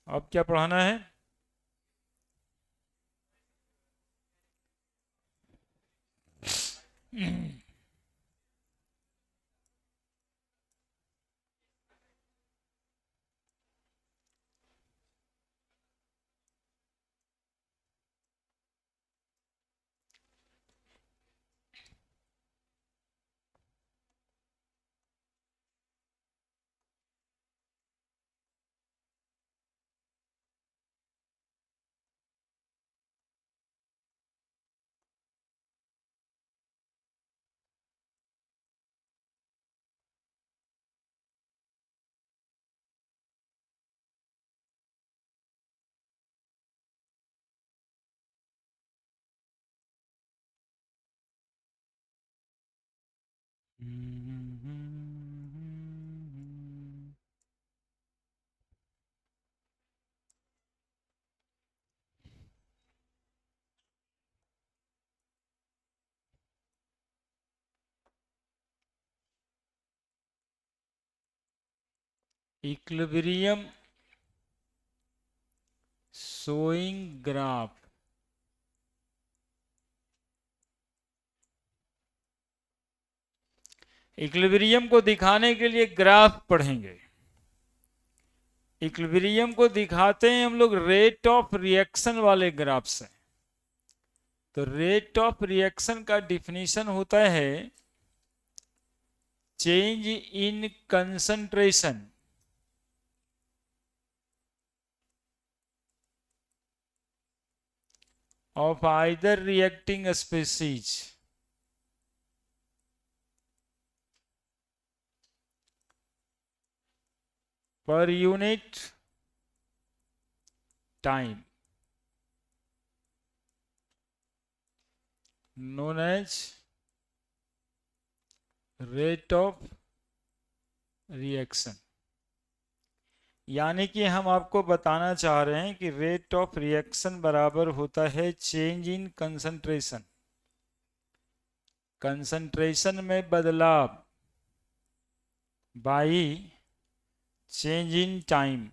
अब क्या पढ़ाना है? Equilibrium showing graph. इक्विलिब्रियम को दिखाने के लिए ग्राफ पढ़ेंगे। इक्विलिब्रियम को दिखाते हैं हम लोग रेट ऑफ रिएक्शन वाले ग्राफ से। तो रेट ऑफ रिएक्शन का डिफिनीशन होता है change in concentration of either reacting species per unit time, known as rate of reaction। यानी कि हम आपको बताना चाह रहे हैं कि रेट ऑफ रिएक्शन बराबर होता है चेंज इन कंसंट्रेशन, कंसंट्रेशन में बदलाव, by change in time,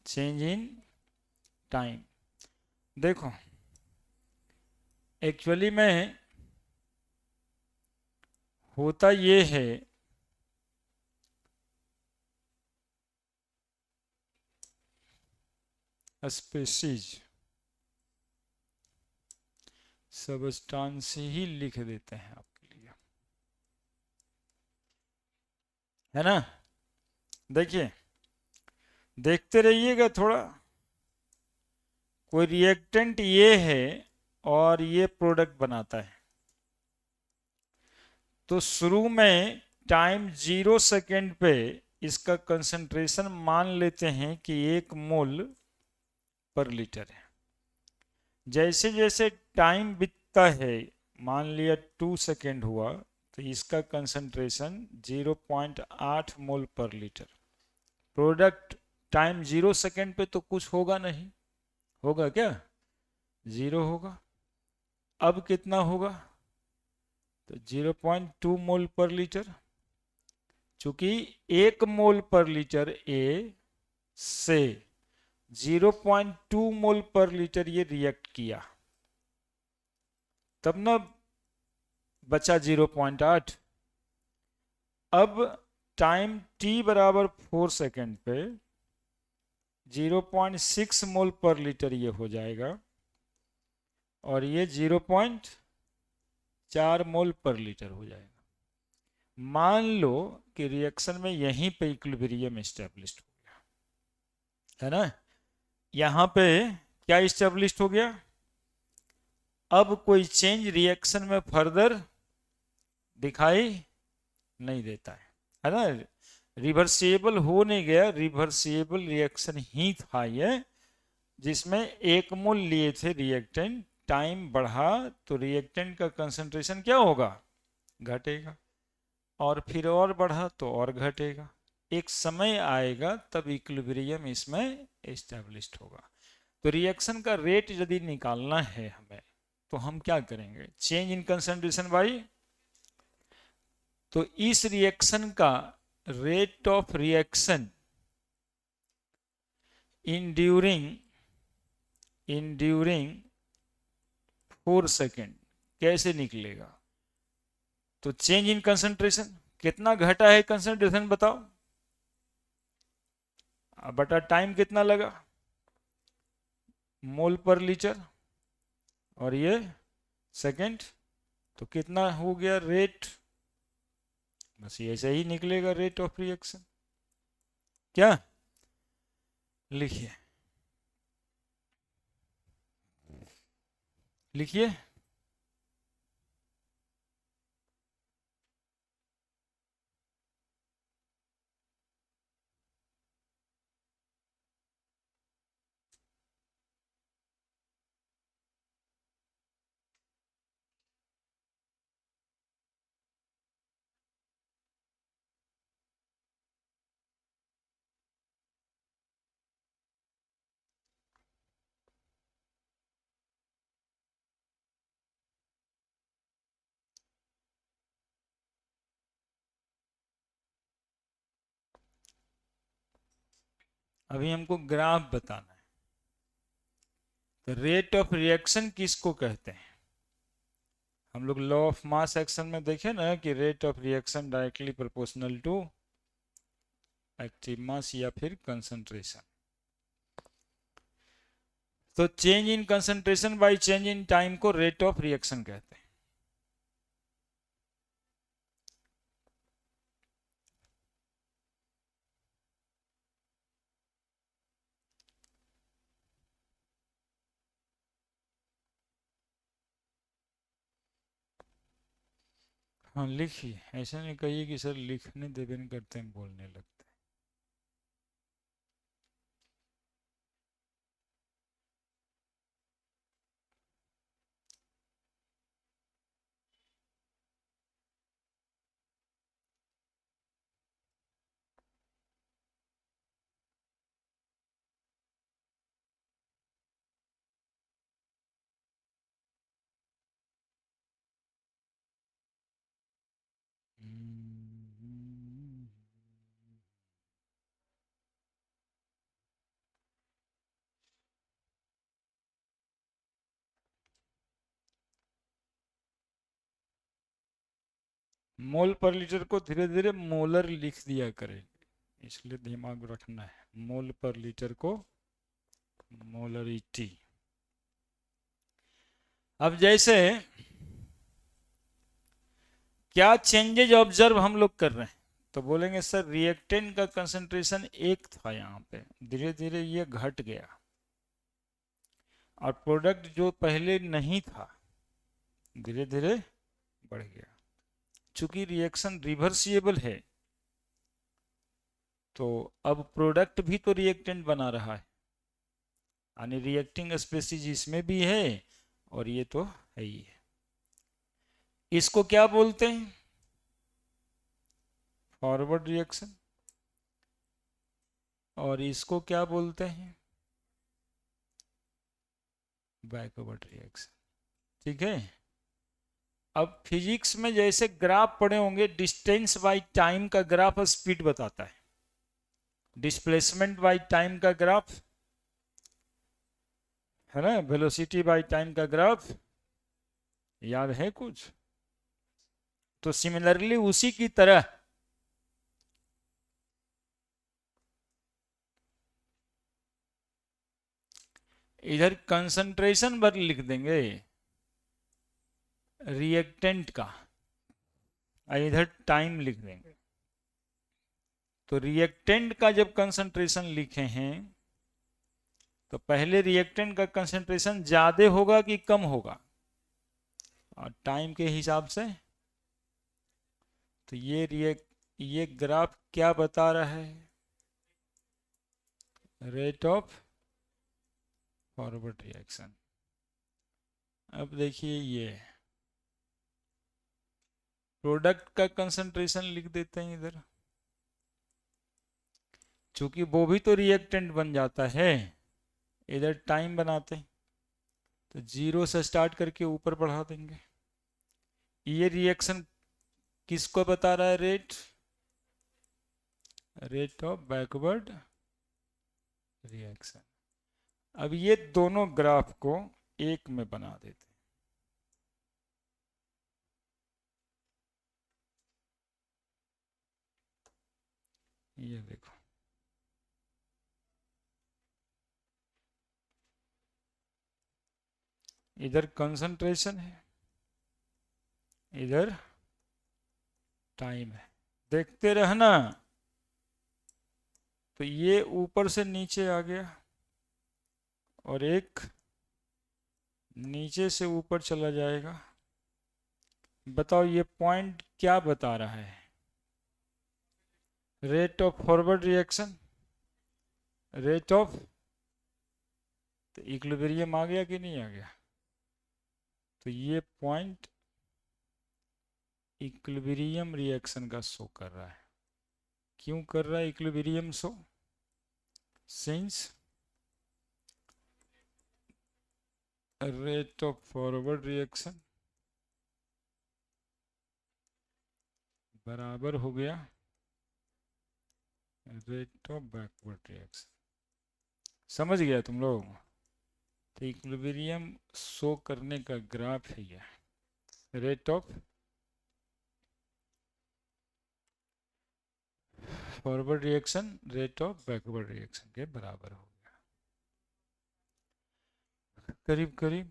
change in time. देखो एक्चुअली में होता ये है स्पीशीज, सबस्टांस ही लिख देते हैं आपके लिए, है ना। देखिए देखते रहिएगा थोड़ा। कोई रिएक्टेंट ये है और ये प्रोडक्ट बनाता है, तो शुरू में टाइम 0 सेकेंड पे इसका कंसंट्रेशन मान लेते हैं कि 1 मोल पर लीटर है। जैसे जैसे टाइम बीतता है, मान लिया 2 सेकेंड हुआ, तो इसका कंसंट्रेशन 0.8 मोल पर लीटर। प्रोडक्ट टाइम 0 सेकेंड पे तो कुछ होगा नहीं, होगा क्या? 0 होगा। अब कितना होगा? तो 0.2 मोल पर लीटर। चूंकि 1 मोल पर लीटर ए से 0.2 मोल पर लीटर ये रिएक्ट किया, तब ना बचा 0.8। अब टाइम t बराबर 4 सेकेंड पे 0.6 मोल पर लीटर ये हो जाएगा, और ये 0.4 मोल पर लीटर हो जाएगा। मान लो कि रिएक्शन में यहीं पे इक्विलिब्रियम एस्टेब्लिश्ड हो गया, है ना। यहां पे क्या एस्टेब्लिश्ड हो गया? अब कोई चेंज रिएक्शन में फर्दर दिखाई नहीं देता है ना। रिवर्सिबल हो नहीं गया, रिवर्सिबल रिएक्शन ही था ये, जिसमें 1 मोल लिए थे रिएक्टेंट, टाइम बढ़ा तो रिएक्टेंट का कंसंट्रेशन क्या होगा? घटेगा, और फिर और बढ़ा तो और घटेगा। एक समय आएगा तब इक्विलिब्रियम इसमें एस्टेब्लिश्ड होगा। तो रिएक्शन का रेट यदि निकालना है हमें, तो हम क्या करेंगे? चेंज इन कंसंट्रेशन बाई तो इस रिएक्शन का rate of reaction in during 4 second कैसे निकलेगा? तो चेंज इन कंसंट्रेशन, कितना घटा है कंसंट्रेशन बताओ, बटा टाइम कितना लगा, मोल पर लीटर, और ये सेकेंड, तो कितना हो गया रेट? बस ऐसे ही निकलेगा रेट ऑफ रिएक्शन। क्या लिखिए, लिखिए। अभी हमको ग्राफ बताना है। तो रेट ऑफ रिएक्शन किसको कहते हैं? हम लोग लॉ ऑफ मास एक्शन में देखे ना कि rate of reaction directly proportional to active mass या फिर कंसंट्रेशन। तो change in concentration by change in time को रेट ऑफ रिएक्शन कहते हैं। हाँ लिखिए, ऐसा नहीं कहिए कि सर लिखने देवे नहीं करते हैं, बोलने लगते हैं। मोल पर लीटर को धीरे धीरे मोलर लिख दिया करें, इसलिए दिमाग रखना है। मोल पर लीटर को मोलरिटी। अब जैसे क्या चेंजेज ऑब्जर्व हम लोग कर रहे हैं, तो बोलेंगे सर रिएक्टेंट का कंसंट्रेशन एक था, यहाँ पे धीरे धीरे ये घट गया, और प्रोडक्ट जो पहले नहीं था धीरे धीरे बढ़ गया। चूंकि रिएक्शन रिवर्सिबल है, तो अब प्रोडक्ट भी तो रिएक्टेंट बना रहा है, यानी रिएक्टिंग स्पीशीज इसमें भी है और ये तो है ही है। इसको क्या बोलते हैं? Forward reaction. और इसको क्या बोलते हैं? Backward reaction. ठीक है। अब फिजिक्स में जैसे ग्राफ पढ़े होंगे, डिस्टेंस बाय टाइम का ग्राफ स्पीड बताता है, डिस्प्लेसमेंट बाय टाइम का ग्राफ है ना, वेलोसिटी बाय टाइम का ग्राफ, याद है कुछ? तो सिमिलरली उसी की तरह इधर कंसंट्रेशन पर लिख देंगे रिएक्टेंट का, और इधर टाइम लिख देंगे। तो रिएक्टेंट का जब कंसंट्रेशन लिखे हैं, तो पहले रिएक्टेंट का कंसंट्रेशन ज्यादा होगा कि कम होगा, और टाइम के हिसाब से। तो ये ग्राफ क्या बता रहा है? Rate of forward reaction. अब देखिए ये प्रोडक्ट का कंसंट्रेशन लिख देते हैं इधर, चूंकि वो भी तो रिएक्टेंट बन जाता है। इधर टाइम बनाते हैं, तो 0 से स्टार्ट करके ऊपर बढ़ा देंगे। ये रिएक्शन किसको बता रहा है rate? Rate of backward reaction. अब ये दोनों ग्राफ को एक में बना देते हैं। ये देखो, इधर कंसंट्रेशन है, इधर टाइम है, देखते रहना। तो ये ऊपर से नीचे आ गया और एक नीचे से ऊपर चला जाएगा। बताओ ये पॉइंट क्या बता रहा है? Rate of forward reaction, rate of, तो इक्विलिब्रियम आ गया कि नहीं आ गया? तो ये पॉइंट इक्विलिब्रियम रिएक्शन का शो कर रहा है। क्यों कर रहा है equilibrium show? Since rate of forward reaction बराबर हो गया रेट ऑफ बैकवर्ड रिएक्शन। समझ गया तुम लोग? तो इक्विलिब्रियम शो करने का ग्राफ है ये, rate of forward reaction rate of backward reaction के बराबर हो गया, करीब करीब।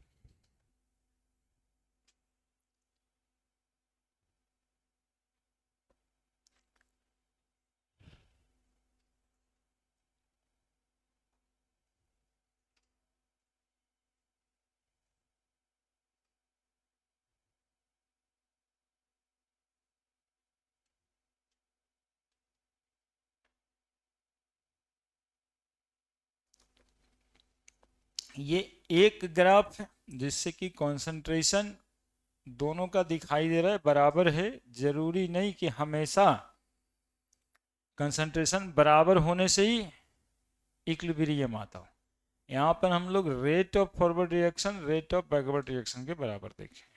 ये एक ग्राफ है जिससे कि कंसंट्रेशन दोनों का दिखाई दे रहा है बराबर है। जरूरी नहीं कि हमेशा कंसंट्रेशन बराबर होने से ही इक्विलिब्रियम आता हो। यहाँ पर हम लोग rate of forward reaction rate of backward reaction के बराबर देखें।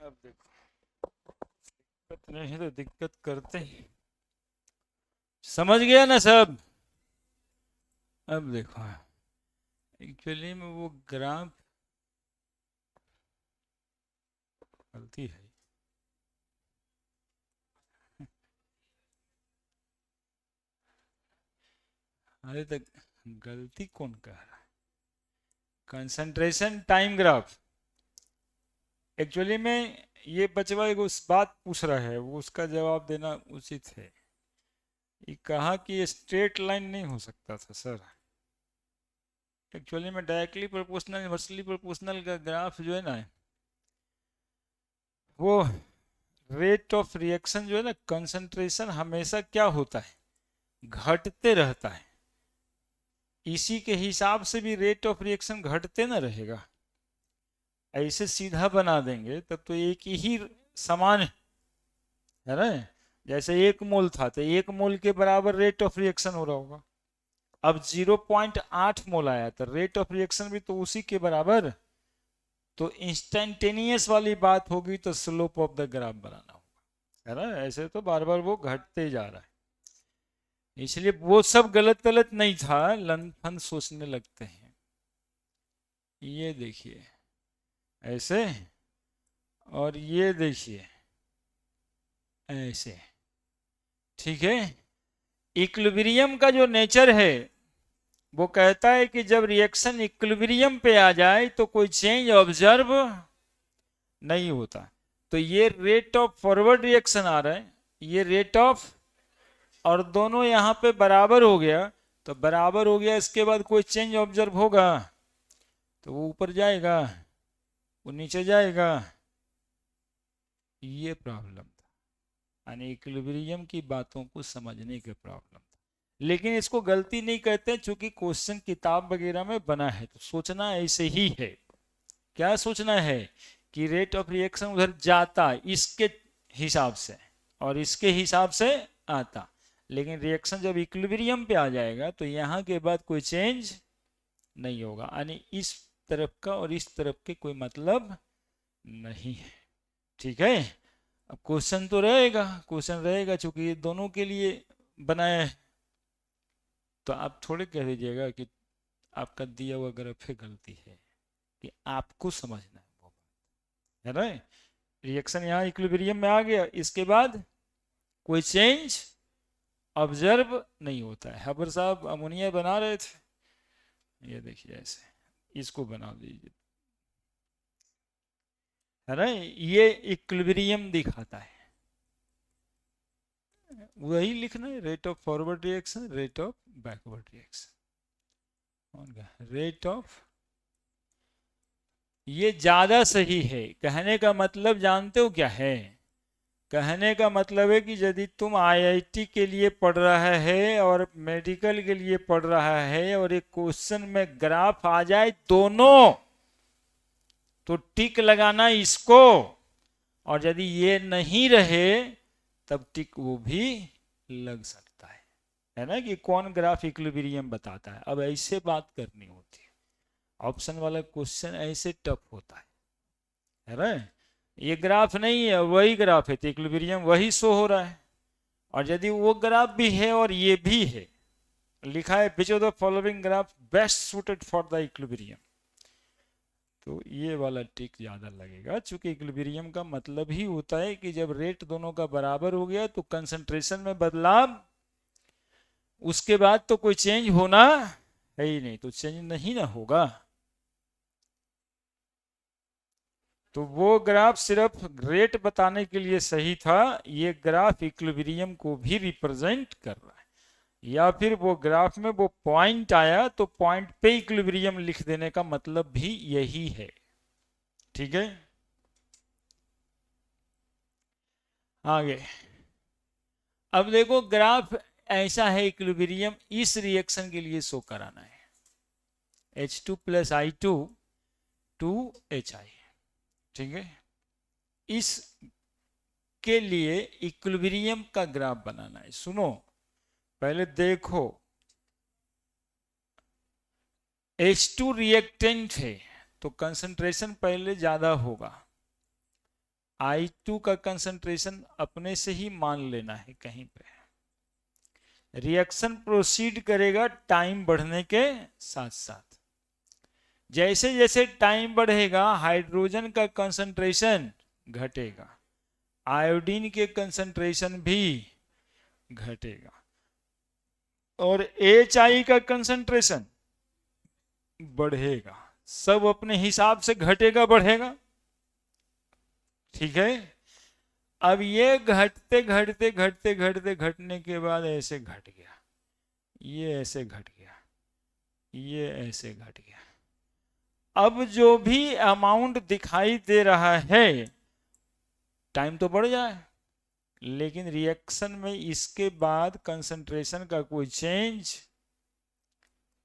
अब देखो, दिक्कत नहीं है तो दिक्कत करते हैं। समझ गया ना सब? अब देखो, एक्चुअली में वो ग्राफ गलती है। अरे तो गलती कौन कह रहा है? Concentration time graph. एक्चुअली में ये बचवा एक उस बात पूछ रहा है, वो उसका जवाब देना उचित है। ये कहा कि ये स्ट्रेट लाइन नहीं हो सकता था सर। एक्चुअली में डायरेक्टली प्रोपोर्शनल इनवर्सली प्रोपोर्शनल का ग्राफ जो है ना, वो रेट ऑफ रिएक्शन जो है ना, कंसंट्रेशन हमेशा क्या होता है, घटते रहता है। इसी के हिसाब से भी रेट ऑफ रिएक्शन घटते ना रहेगा। ऐसे सीधा बना देंगे तब तो एक ही समान है ना। जैसे 1 मोल था तो 1 मोल के बराबर रेट ऑफ रिएक्शन हो रहा होगा। अब 0.8 मोल आया तो रेट ऑफ रिएक्शन भी तो उसी के बराबर। तो इंस्टेंटेनियस वाली बात होगी तो स्लोप ऑफ द ग्राफ बनाना होगा, है ना। ऐसे तो बार बार वो घटते जा रहा है, इसलिए वो सब गलत गलत नहीं था, लंथन सोचने लगते हैं। ये देखिए ऐसे, और ये देखिए ऐसे, ठीक है। इक्विलिब्रियम का जो नेचर है वो कहता है कि जब रिएक्शन इक्विलिब्रियम पे आ जाए तो कोई चेंज ऑब्जर्व नहीं होता। तो ये रेट ऑफ फॉरवर्ड रिएक्शन आ रहा है, ये रेट ऑफ, और दोनों यहाँ पे बराबर हो गया। तो बराबर हो गया, इसके बाद कोई चेंज ऑब्जर्व होगा तो वो ऊपर जाएगा, वो नीचे जाएगा। ये प्रॉब्लम था, यानी इक्विलिब्रियम की बातों को समझने के प्रॉब्लम था। लेकिन इसको गलती नहीं कहते, चूंकि क्वेश्चन किताब वगैरह में बना है तो सोचना ऐसे ही है। क्या सोचना है कि रेट ऑफ रिएक्शन उधर जाता इसके हिसाब से और इसके हिसाब से आता, लेकिन रिएक्शन जब इक्विलिब्रियम पे आ जाएगा तो यहाँ के बाद कोई चेंज नहीं होगा, यानी इस तरफ का और इस तरफ के कोई मतलब नहीं है। ठीक है। अब क्वेश्चन तो रहेगा, क्वेश्चन रहेगा, चूंकि ये दोनों के लिए बनाया है तो आप थोड़े कह दीजिएगा कि आपका दिया हुआ ग्राफ है गलती है, कि आपको समझना है वो, है ना। रिएक्शन यहाँ इक्विलिब्रियम में आ गया, इसके बाद कोई चेंज ऑब्जर्व नहीं होता है। हबर साहब अमोनिया बना रहे थे, ये देखिए ऐसे, इसको बना दीजिए, है ना। ये इक्विलिब्रियम दिखाता है, वही लिखना है, rate of forward reaction, rate of backward reaction, rate of. ये ज्यादा सही है। कहने का मतलब जानते हो क्या है? कहने का मतलब है कि यदि तुम आईआईटी के लिए पढ़ रहा है और मेडिकल के लिए पढ़ रहा है और एक क्वेश्चन में ग्राफ आ जाए दोनों, तो टिक लगाना इसको, और यदि ये नहीं रहे तब टिक वो भी लग सकता है ना, कि कौन ग्राफ इक्विलिब्रियम बताता है। अब ऐसे बात करनी होती है, ऑप्शन वाला क्वेश्चन ऐसे टफ होता है ना। ये ग्राफ नहीं है, वही ग्राफ है तो इक्विलिब्रियम वही शो हो रहा है, और यदि वो ग्राफ भी है और ये भी है, लिखा है which of the following graph best suited for the equilibrium, तो ये वाला टिक ज्यादा लगेगा। चूंकि इक्विलिब्रियम का मतलब ही होता है कि जब रेट दोनों का बराबर हो गया तो कंसंट्रेशन में बदलाव, उसके बाद तो कोई चेंज होना है ही नहीं, तो चेंज नहीं ना होगा। तो वो ग्राफ सिर्फ रेट बताने के लिए सही था, ये ग्राफ इक्विलिब्रियम को भी रिप्रेजेंट कर रहा है। या फिर वो ग्राफ में वो पॉइंट आया तो पॉइंट पे इक्विलिब्रियम लिख देने का मतलब भी यही है। ठीक है, आगे। अब देखो ग्राफ ऐसा है, इक्विलिब्रियम इस रिएक्शन के लिए शो कराना है, H2+I2 टू HI, ठीक है। इस के लिए इक्विलिब्रियम का ग्राफ बनाना है। सुनो पहले देखो, H2 रिएक्टेंट है तो कंसंट्रेशन पहले ज्यादा होगा, I2 का कंसंट्रेशन अपने से ही मान लेना है कहीं पे। रिएक्शन प्रोसीड करेगा टाइम बढ़ने के साथ साथ। जैसे जैसे टाइम बढ़ेगा हाइड्रोजन का कंसंट्रेशन घटेगा, आयोडीन के कंसंट्रेशन भी घटेगा, और HI का कंसंट्रेशन बढ़ेगा। सब अपने हिसाब से घटेगा बढ़ेगा, ठीक है। अब ये घटते घटते घटते घटते घटने के बाद ऐसे घट गया, ये ऐसे घट गया, ये ऐसे घट गया। अब जो भी अमाउंट दिखाई दे रहा है, टाइम तो बढ़ जाए, लेकिन रिएक्शन में इसके बाद कंसंट्रेशन का कोई चेंज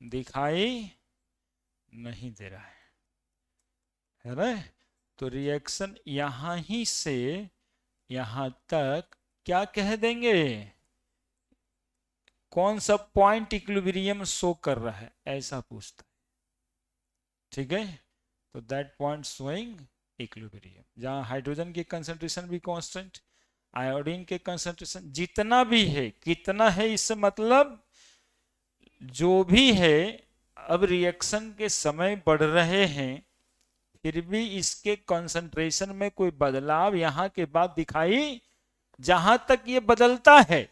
दिखाई नहीं दे रहा है ना। तो रिएक्शन यहां ही से यहां तक क्या कह देंगे, कौन सा पॉइंट इक्विलिब्रियम शो कर रहा है, ऐसा पूछता है, ठीक है। तो दैट पॉइंट शोइंग इक्विलिब्रियम, जहां हाइड्रोजन की कंसंट्रेशन भी कांस्टेंट, आयोडीन के कंसंट्रेशन जितना भी है, कितना है इससे मतलब जो भी है, अब रिएक्शन के समय बढ़ रहे हैं, फिर भी इसके कंसंट्रेशन में कोई बदलाव यहां के बाद दिखाई, जहां तक ये बदलता है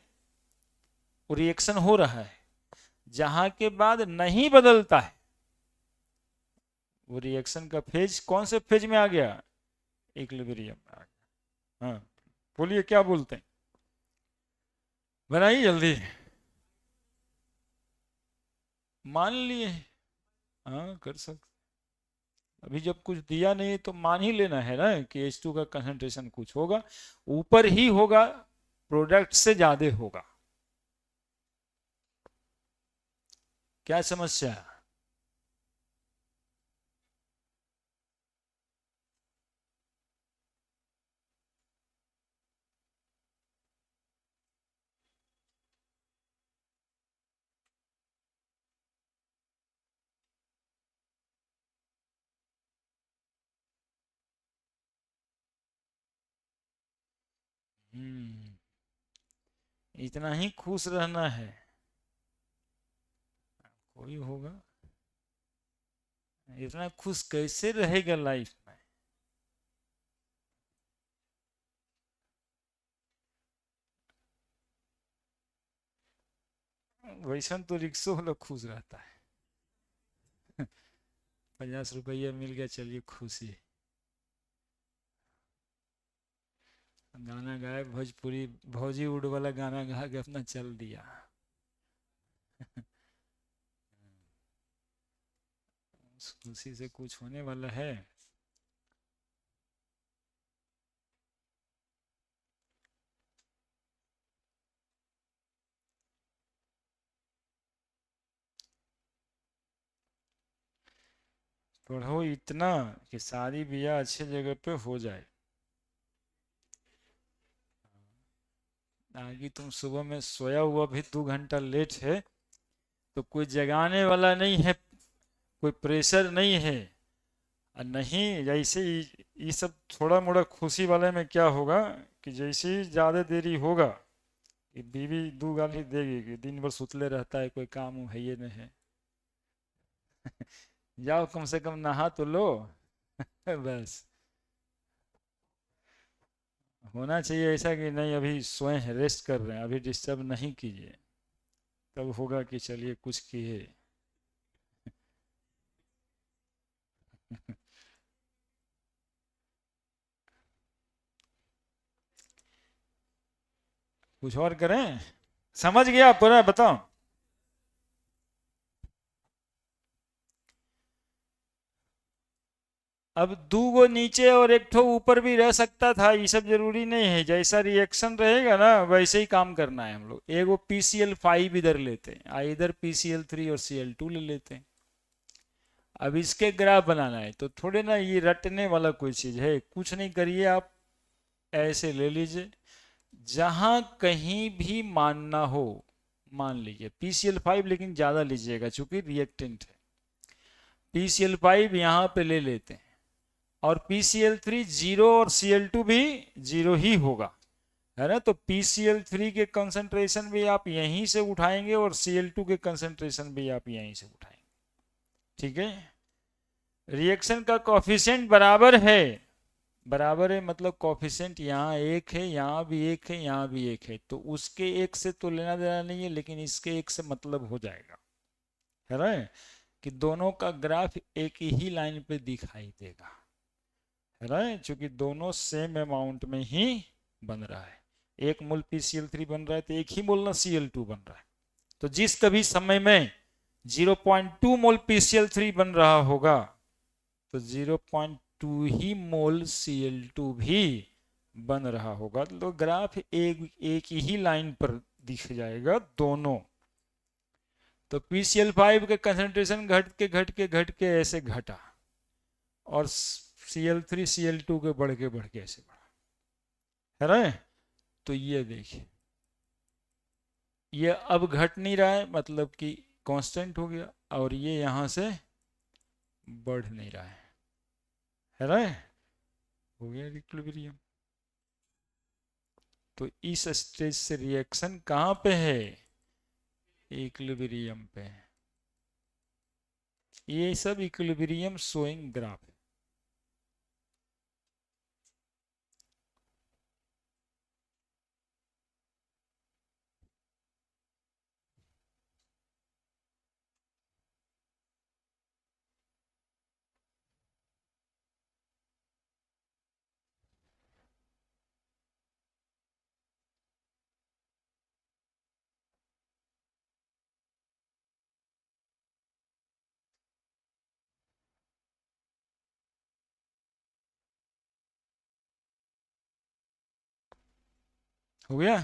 वो रिएक्शन हो रहा है, जहां के बाद नहीं बदलता है वो रिएक्शन का फेज कौन से फेज में आ गया, इक्विलिब्रियम में आ गया। हाँ बोलिए क्या बोलते हैं, बनाइए जल्दी, मान लिए। हाँ कर सकते, अभी जब कुछ दिया नहीं तो मान ही लेना है ना कि H2 का कंसंट्रेशन कुछ होगा, ऊपर ही होगा, प्रोडक्ट से ज्यादा होगा। क्या समस्या है? इतना ही खुश रहना है, कोई होगा इतना खुश कैसे रहेगा लाइफ में। वैसा तो रिक्शो वाला खुश रहता है। 50 रुपया मिल गया, चलिए खुशी। गाना गाए भोजपुरी, भौजी उड वाला गाना गा के अपना चल दिया। खुशी से कुछ होने वाला है? पढ़ो इतना कि शादी ब्याह अच्छे जगह पे हो जाए, ताकि तुम सुबह में सोया हुआ भी 2 घंटा लेट है तो कोई जगाने वाला नहीं है, कोई प्रेशर नहीं है। और नहीं जैसे ये सब थोड़ा मोड़ा खुशी वाले में क्या होगा कि जैसे ही ज़्यादा देरी होगा कि बीवी 2 गाली देगी कि दिन भर सुतले रहता है, कोई काम है ये नहीं है। जाओ कम से कम नहा तो लो। बस होना चाहिए ऐसा कि नहीं अभी सोए हैं, रेस्ट कर रहे हैं, अभी डिस्टर्ब नहीं कीजिए, तब होगा कि चलिए कुछ किए। कुछ और करें, समझ गया पूरा बताओ। अब 2 गो नीचे और एक ठो ऊपर भी रह सकता था, ये सब जरूरी नहीं है, जैसा रिएक्शन रहेगा ना वैसे ही काम करना है। हम लोग एगो PCl5 इधर लेते हैं, इधर PCl3 और Cl2 ले लेते हैं। अब इसके ग्राफ बनाना है तो थोड़े ना ये रटने वाला कोई चीज है, कुछ नहीं करिए आप, ऐसे ले लीजिए, जहां कहीं भी मानना हो मान लीजिए। PCl5 लेकिन ज्यादा लीजिएगा चूंकि रिएक्टेंट है। PCl5 यहाँ पे ले लेते हैं, और PCl3 जीरो और Cl2 भी जीरो ही होगा, है ना। तो PCl3 के कंसंट्रेशन भी आप यहीं से उठाएंगे और Cl2 के कंसंट्रेशन भी आप यहीं से उठाएंगे, ठीक है। रिएक्शन का कोफिशिएंट बराबर है मतलब कोफिशिएंट यहाँ एक है, यहाँ भी एक है, यहाँ भी एक है, तो उसके एक से तो लेना देना नहीं है, लेकिन इसके एक से मतलब हो जाएगा, है ना, कि दोनों का ग्राफ एक ही लाइन पे दिखाई देगा, है ना, क्योंकि दोनों सेम अमाउंट में ही बन रहा है। एक मोल PCl3 बन रहा है तो एक ही मोल ना Cl2 बन रहा है। तो जिस कभी समय में 0.2 मोल PCl3 बन रहा होगा तो 0.2 ही मोल Cl2 भी बन रहा होगा, तो ग्राफ एक ही लाइन पर दिख जाएगा दोनों। तो PCl5 के कंसंट्रेशन घट के ऐसे घटा और Cl3 Cl2 के बढ़ के ऐसे बढ़ा, है ना। तो ये देखिए, ये अब घट नहीं रहा है, मतलब कि कांस्टेंट हो गया, और ये यहां से बढ़ नहीं रहा है ना, हो गया इक्विलिब्रियम। तो इस स्टेज से रिएक्शन कहां पे है, इक्विलिब्रियम पे है। ये सब इक्विलिब्रियम शोइंग ग्राफ है। हो गया।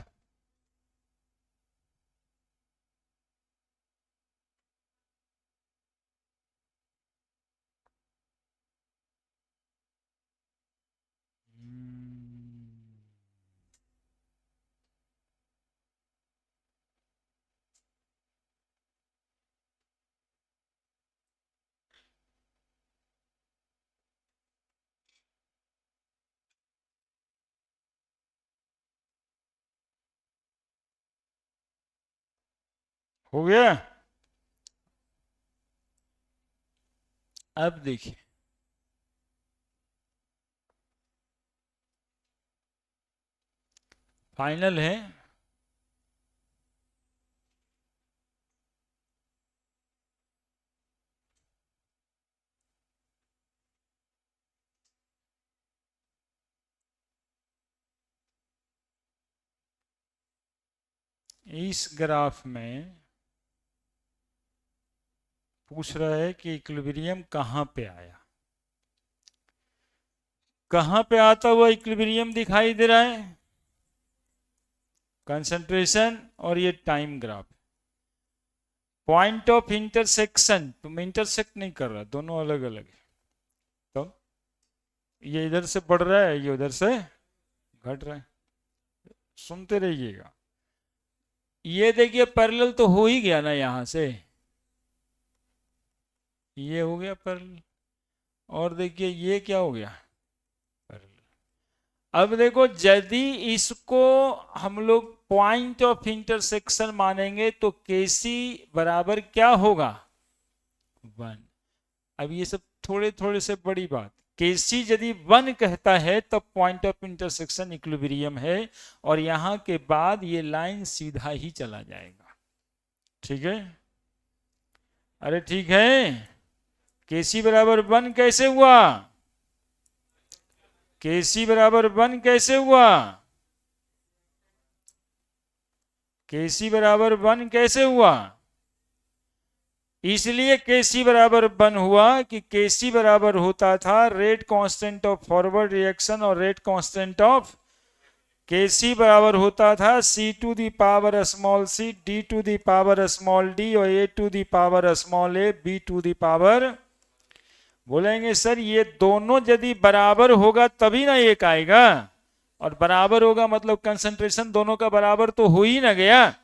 हो गया। अब देखिए, फाइनल है। इस ग्राफ में पूछ रहा है कि इक्विलिब्रियम कहां पे आया, कहां पे आता हुआ इक्विलिब्रियम दिखाई दे रहा है, कंसंट्रेशन और ये time graph. Point of intersection, तुम इंटरसेक्ट नहीं कर रहा, दोनों अलग अलग है। तो ये इधर से बढ़ रहा है, ये उधर से घट रहा है, सुनते रहिएगा। ये देखिए पैरेलल तो हो ही गया ना, यहां से ये हो गया पैरेलल, और देखिए ये क्या हो गया पैरेलल। अब देखो, यदि इसको हम लोग पॉइंट ऑफ इंटरसेक्शन मानेंगे तो केसी बराबर क्या होगा, 1। अब ये सब थोड़े थोड़े से बड़ी बात, केसी यदि 1 कहता है तब पॉइंट ऑफ इंटरसेक्शन इक्विलिब्रियम है, और यहां के बाद ये लाइन सीधा ही चला जाएगा, ठीक है। अरे ठीक है, केसी बराबर 1 कैसे हुआ, केसी बराबर 1 कैसे हुआ, केसी बराबर 1 कैसे हुआ, इसलिए केसी बराबर 1 हुआ कि केसी बराबर होता था rate constant of forward reaction, और रेट कांस्टेंट ऑफ केसी बराबर होता था C to the power small c, D to the power small d, और A to the power small a, B to the power. बोलेंगे sir ये दोनों यदि बराबर होगा तभी ना एक आएगा, और बराबर होगा मतलब कंसंट्रेशन दोनों का बराबर तो हो ही ना गया।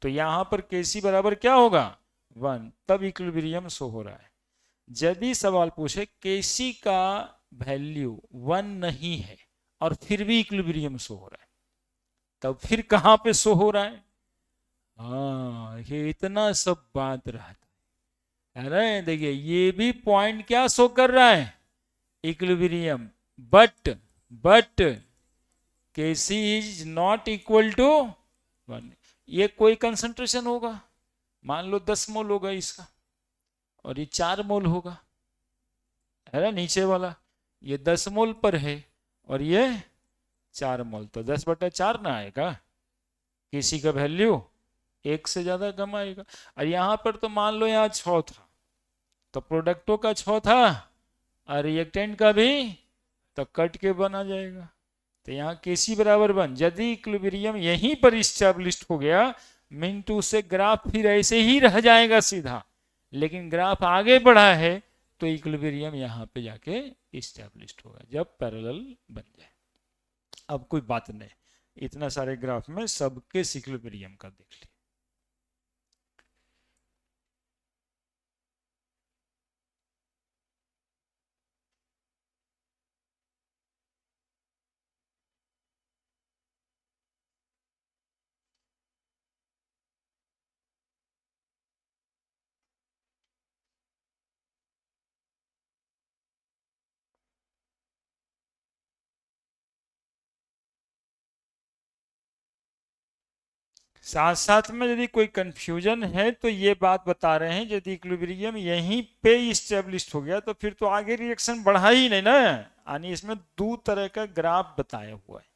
तो यहां पर केसी बराबर क्या होगा, 1, तब इक्विलिब्रियम शो हो रहा है। यदि सवाल पूछे केसी का वैल्यू 1 नहीं है और फिर भी इक्विलिब्रियम शो हो रहा है, तब फिर कहाँ पे शो हो रहा है? हाँ, ये इतना सब बात रहता है। अरे देखिए, ये भी पॉइंट क्या शो कर रहा है? Equilibrium. But K C is not equal to 1। ये कोई कंसंट्रेशन होगा, मान लो 10 मोल होगा इसका, और ये 4 मोल होगा, है ना? नीचे वाला ये 10 मोल पर है और ये 4 मोल, तो 10/4 ना आएगा? किसी का वैल्यू 1 से ज्यादा कम आएगा। और यहाँ पर तो मान लो यहाँ 6 था, तो प्रोडक्टों का 6 था और रिएक्टेंट का भी, तो कट के बना जाएगा। तो यहाँ केसी बराबर 1। यदि इक्विलिब्रियम यहीं पर इस्टेब्लिश हो गया, मीन टू से ग्राफ फिर ऐसे ही रह जाएगा सीधा, लेकिन ग्राफ आगे बढ़ा है तो इक्विलिब्रियम यहाँ पे जाके इस्टेब्लिश होगा जब पैरेलल बन जाए। अब कोई बात नहीं, इतना सारे ग्राफ में सबके इक्विलिब्रियम का देख लिया। साथ साथ में यदि कोई कंफ्यूजन है तो ये बात बता रहे हैं, यदि इक्विलिब्रियम यहीं पे इस्टेब्लिश हो गया तो फिर तो आगे रिएक्शन बढ़ा ही नहीं ना, यानी इसमें दो तरह का ग्राफ बताया हुआ है।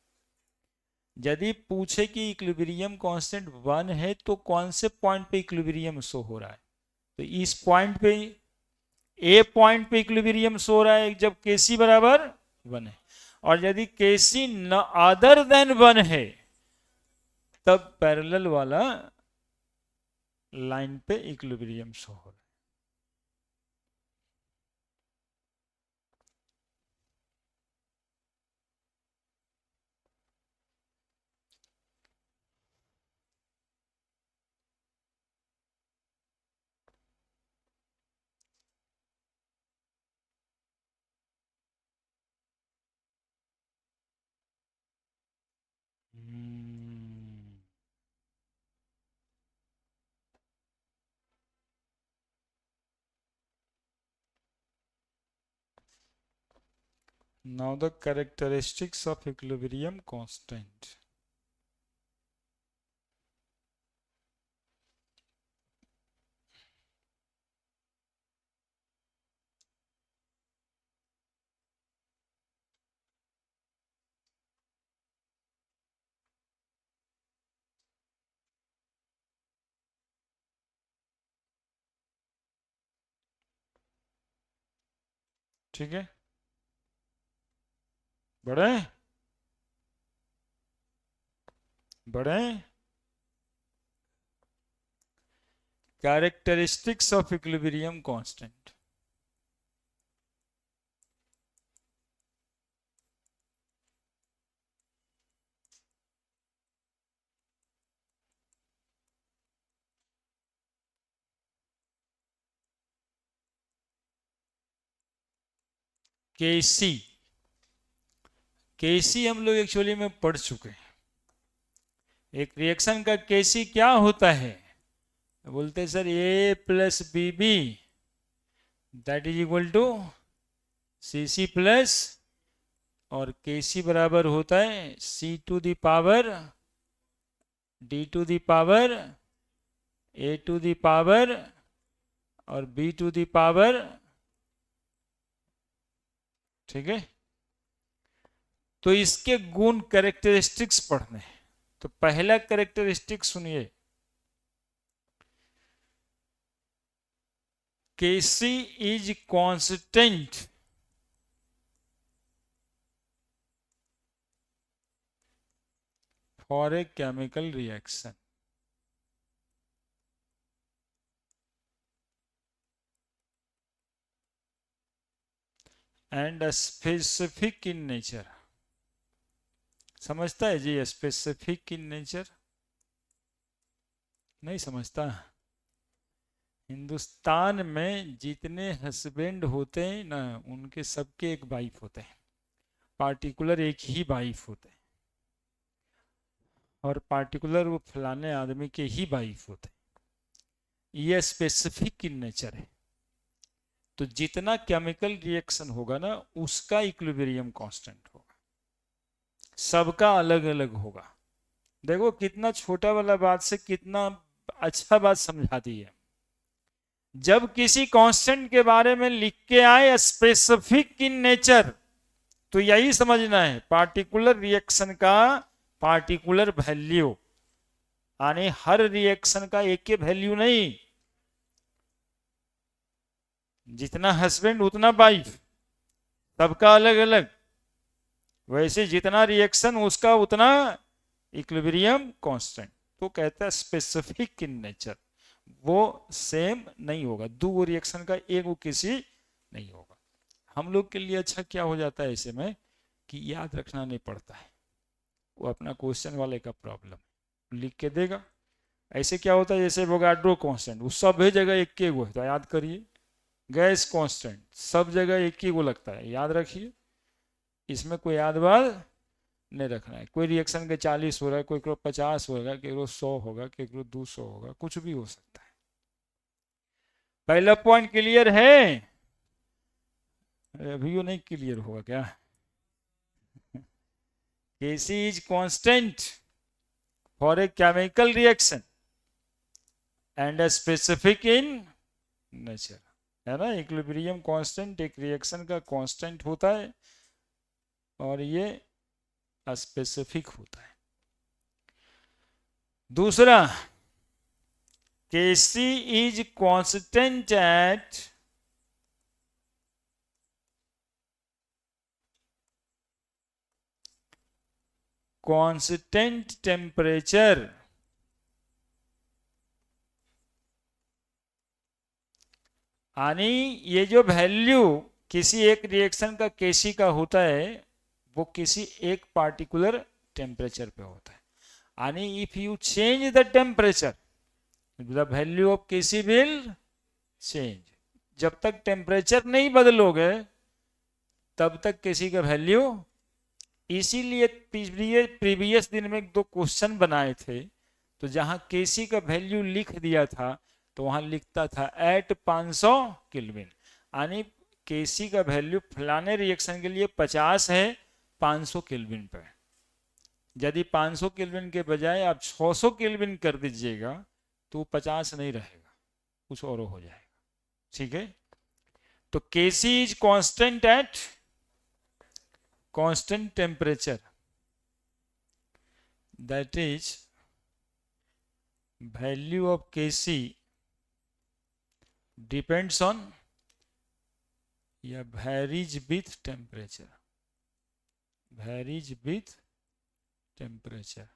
यदि पूछे कि इक्विलिब्रियम कांस्टेंट 1 है तो कौन से पॉइंट पे इक्विलिब्रियम शो हो रहा है, तो इस पॉइंट पे, ए पॉइंट पे इक्विलिब्रियम शो हो रहा है जब केसी बराबर 1 है। और यदि केसी न अदर देन 1 है तब पैरेलल वाला लाइन पे इक्विलिब्रियम शो हो रहा है। Now the characteristics of equilibrium constant. ठीक है, बढ़े बढ़े। Characteristics of equilibrium constant. केसी, केसी हम लोग एक्चुअली में पढ़ चुके हैं। एक रिएक्शन का केसी क्या होता है, बोलते हैं sir A plus B B that is equal to C C plus, और केसी बराबर होता है C to the power D to the power A to the power और बी टू द पावर। ठीक है, तो इसके गुण कैरेक्टरिस्टिक्स पढ़ने हैं। तो पहला कैरेक्टरिस्टिक सुनिए, KC is constant for a chemical reaction and specific in nature. समझता है जी स्पेसिफिक इन नेचर? नहीं समझता? हिंदुस्तान में जितने हस्बैंड होते हैं ना, उनके सबके एक वाइफ होते हैं, पार्टिकुलर एक ही वाइफ होते हैं, और पार्टिकुलर वो फलाने आदमी के ही वाइफ होते हैं। ये स्पेसिफिक इन नेचर है। तो जितना केमिकल रिएक्शन होगा ना, उसका इक्विलिब्रियम कांस्टेंट होगा, सबका अलग अलग होगा। देखो कितना छोटा वाला बात से कितना अच्छा बात समझाती है। जब किसी कांस्टेंट के बारे में लिख के आए स्पेसिफिक इन नेचर, तो यही समझना है पार्टिकुलर रिएक्शन का पार्टिकुलर वैल्यू, यानी हर रिएक्शन का एक ही वैल्यू नहीं, जितना हस्बैंड उतना वाइफ, सबका अलग अलग। वैसे जितना रिएक्शन उसका उतना इक्विलिब्रियम कांस्टेंट। तो कहता है स्पेसिफिक इन नेचर, वो सेम नहीं होगा, दो रिएक्शन का एक वो किसी नहीं होगा। हम लोग के लिए अच्छा क्या हो जाता है ऐसे में कि याद रखना नहीं पड़ता है, वो अपना क्वेश्चन वाले का प्रॉब्लम लिख के देगा। ऐसे क्या होता है, जैसे वोगाड्रो कांस्टेंट, वो सब जगह एक के वो है, तो याद करिए। गैस कांस्टेंट सब जगह एक ही वो लगता है, याद रखिए। इसमें कोई याद बात नहीं रखना है। कोई रिएक्शन के 40 हो रहा है, कोई को 50 होगा, केकरो 100 होगा, केकरो 200 होगा, कुछ भी हो सकता है। पहला पॉइंट क्लियर है? अभी वो नहीं क्लियर होगा क्या? Kc is constant for a chemical reaction and a specific in nature, है ना। इक्विलिब्रियम कांस्टेंट एक रिएक्शन का कांस्टेंट होता है और ये स्पेसिफिक होता है। दूसरा, Kc is constant at constant temperature, यानी ये जो वैल्यू किसी एक रिएक्शन का Kc का होता है, वो किसी एक पार्टिकुलर टेम्परेचर पे होता है। यानी if you change the temperature, the value of Kc will change. जब तक टेम्परेचर नहीं बदलोगे तब तक Kc का वैल्यू। इसीलिए प्रीवियस दिन में 2 क्वेश्चन बनाए थे, तो जहां Kc का वैल्यू लिख दिया था तो वहां लिखता था एट 500 केल्विन, यानी Kc का वैल्यू फलाने रिएक्शन के लिए 50 है 500 केल्विन पर। यदि 500 केल्विन के बजाय आप 600 केल्विन कर दीजिएगा तो 50 नहीं रहेगा, कुछ और हो जाएगा। ठीक है, तो Kc is constant at constant temperature, that is value of Kc depends on या varies with temperature, varies with temperature.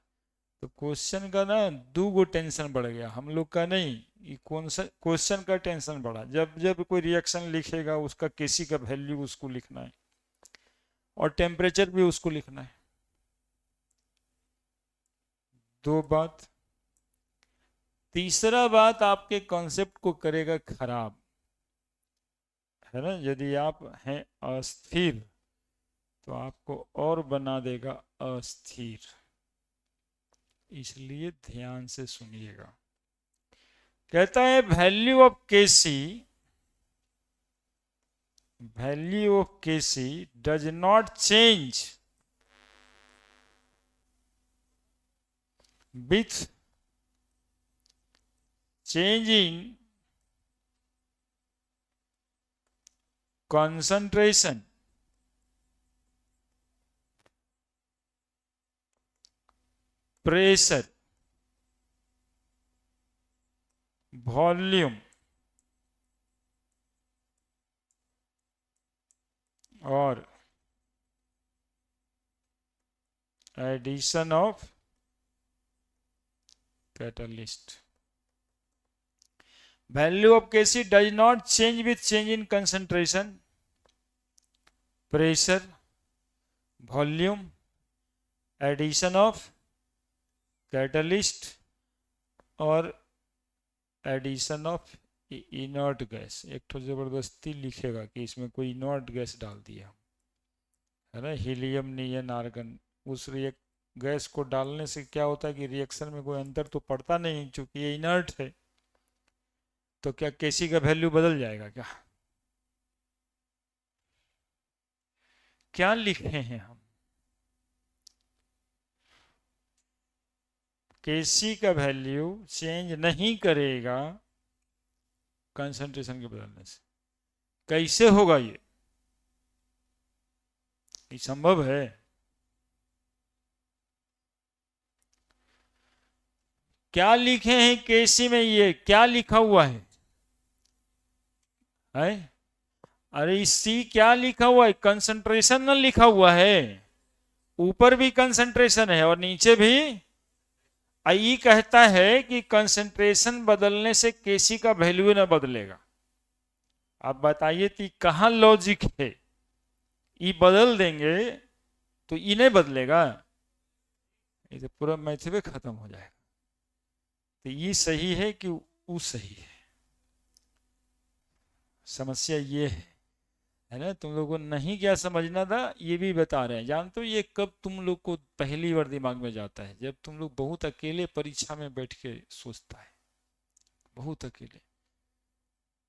तो क्वेश्चन का ना 2 टेंशन बढ़ गया, हम लोग का नहीं, क्वेश्चन का टेंशन बढ़ा। जब जब कोई रिएक्शन लिखेगा उसका Kc का वैल्यू उसको लिखना है और टेम्परेचर भी उसको लिखना है। 2 बात। तीसरा बात आपके कॉन्सेप्ट को करेगा खराब, है ना। यदि आप हैं अस्थिर तो आपको और बना देगा अस्थिर, इसलिए ध्यान से सुनिएगा। कहता है value of Kc, value of Kc does not change with changing concentration, pressure, volume और addition of catalyst. Value of Kc does not change with change in concentration, pressure, volume, addition of catalyst और addition of inert gas, एक तो जबरदस्ती लिखेगा कि इसमें कोई inert gas डाल दिया, है ना, हीलियम, नियन, आर्गन। उस गैस को डालने से क्या होता है कि रिएक्शन में कोई अंतर तो पड़ता नहीं, क्योंकि ये इनर्ट है। तो क्या केसी का वैल्यू बदल जाएगा क्या? क्या लिखे हैं हम? केसी का वैल्यू चेंज नहीं करेगा कंसंट्रेशन के बदलने से। कैसे होगा ये संभव है? क्या लिखे हैं केसी में? ये क्या लिखा हुआ है? अरे सी क्या लिखा हुआ है? कंसंट्रेशन ना लिखा हुआ है। ऊपर भी कंसंट्रेशन है और नीचे भी। आई कहता है कि कंसंट्रेशन बदलने से केसी का वैल्यू ना बदलेगा। आप बताइए कि कहां लॉजिक है? ई बदल देंगे तो ई नहीं बदलेगा, ये तो पूरा मैथ में खत्म हो जाएगा। तो ये सही है कि वो सही है? समस्या ये है ना। तुम लोगों को नहीं क्या समझना था ये भी बता रहे हैं। जानते हो ये कब तुम लोग को पहली बार दिमाग में जाता है? जब तुम लोग बहुत अकेले परीक्षा में बैठ के सोचता है, बहुत अकेले,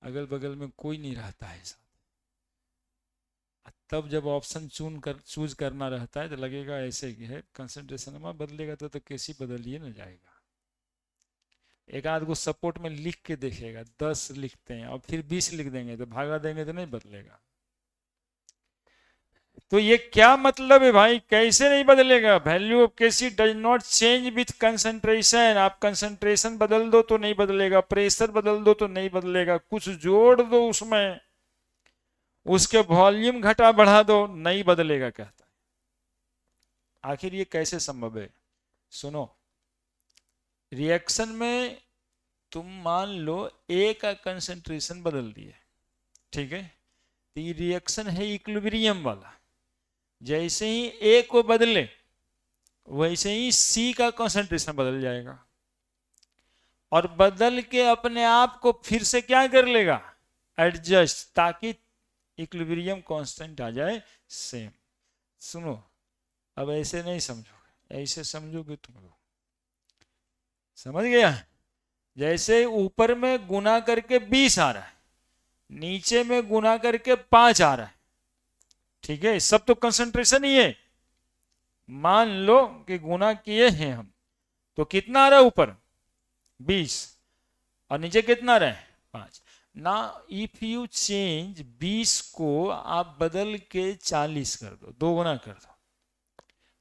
अगल बगल में कोई नहीं रहता है साथ। तब जब ऑप्शन चूज करना रहता है तो लगेगा ऐसे कि है कंसंट्रेशन में बदलेगा तो कैसी बदलिए ना जाएगा। एक आध को सपोर्ट में लिख के देखेगा, 10 लिखते हैं और फिर 20 लिख देंगे तो भागा देंगे तो नहीं बदलेगा। तो ये क्या मतलब है भाई? कैसे नहीं बदलेगा? Value of K C does not change with concentration. आप कंसंट्रेशन बदल दो तो नहीं बदलेगा, प्रेशर बदल दो तो नहीं बदलेगा, कुछ जोड़ दो उसमें, उसके वॉल्यूम घटा बढ़ा दो, नहीं बदलेगा कहता है। आखिर ये कैसे संभव है? सुनो, रिएक्शन में तुम मान लो ए का कंसंट्रेशन बदल दिए, ठीक है, तो ये रिएक्शन है इक्विलिब्रियम वाला। जैसे ही ए को बदले वैसे ही सी का कंसंट्रेशन बदल जाएगा और बदल के अपने आप को फिर से क्या कर लेगा? एडजस्ट, ताकि इक्विलिब्रियम कांस्टेंट आ जाए सेम। सुनो, अब ऐसे नहीं समझोगे, ऐसे समझोगे तुम लोग। समझ गया? जैसे ऊपर में गुना करके 20 आ रहा है, नीचे में गुना करके 5 आ रहा है, ठीक है, सब तो कंसंट्रेशन ही है। मान लो कि गुना किए हैं हम, तो कितना आ रहा है ऊपर? 20 और नीचे कितना आ रहा है? 5 ना। इफ यू चेंज 20 को आप बदल के 40 कर दो, 2 गुना कर दो,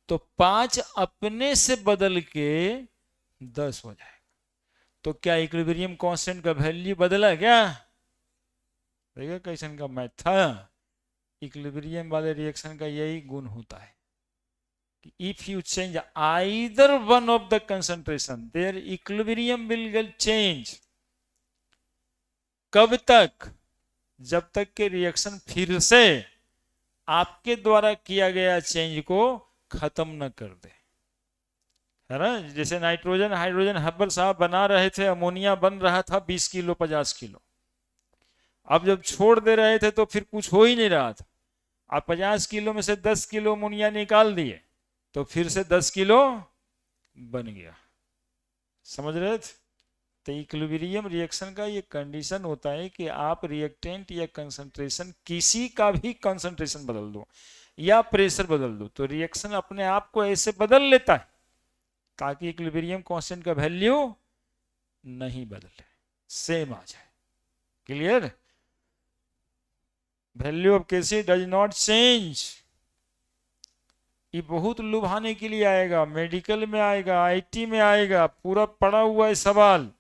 तो 5 अपने से बदल के 10 हो जाएगा। तो क्या इक्विलिब्रियम कांस्टेंट का वैल्यू बदला क्या? देखिए कैसन का मैथ था। इक्विलिब्रियम वाले रिएक्शन का यही गुण होता है कि if you change either one of the concentration there equilibrium will get change. कब तक? जब तक के रिएक्शन फिर से आपके द्वारा किया गया चेंज को खत्म न कर दे, है ना। जैसे नाइट्रोजन हाइड्रोजन हब्बल साहब बना रहे थे, अमोनिया बन रहा था 20 किलो 50 किलो। अब जब छोड़ दे रहे थे तो फिर कुछ हो ही नहीं रहा था। आप 50 किलो में से 10 किलो अमोनिया निकाल दिए तो फिर से 10 किलो बन गया। समझ रहे थे? तो इक्विलिब्रियम रिएक्शन का ये कंडीशन होता है कि आप रिएक्टेंट या कंसंट्रेशन किसी का भी कंसंट्रेशन बदल दो या प्रेशर बदल दो तो रिएक्शन अपने आप को ऐसे बदल लेता है ताकि इक्विलिब्रियम कांस्टेंट का वैल्यू नहीं बदले, सेम आ जाए। Clear? Value of K C does not change. ये बहुत लुभाने के लिए आएगा, मेडिकल में आएगा, आईटी में आएगा, पूरा पड़ा हुआ है सवाल,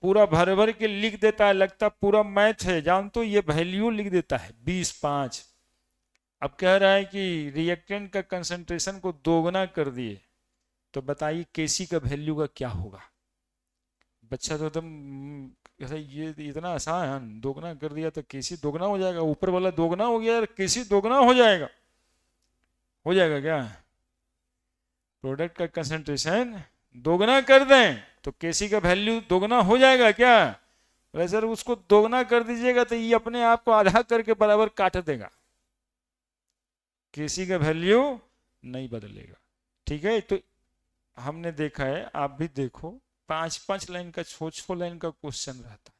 पूरा भर भर के लिख देता है, लगता पूरा मैथ है। जान तो ये वैल्यू लिख देता है 20-5। अब कह रहा है कि रिएक्टेंट का कंसंट्रेशन को दोगुना कर दिए तो बताइए केसी का वैल्यू का क्या होगा? बच्चा तो एकदम ये इतना आसान, दोगुना कर दिया तो केसी दोगुना हो जाएगा, ऊपर वाला दोगुना हो गया, केसी दोगुना हो जाएगा। हो जाएगा क्या? प्रोडक्ट का कंसंट्रेशन दोगुना कर दें तो केसी का वैल्यू दोगुना हो जाएगा क्या? बोले सर उसको दोगुना कर दीजिएगा तो ये अपने आप को आधा करके बराबर काट देगा, किसी का वैल्यू नहीं बदलेगा। ठीक है, तो हमने देखा है, आप भी देखो, 5-5 लाइन का, 6-6 लाइन का क्वेश्चन रहता है,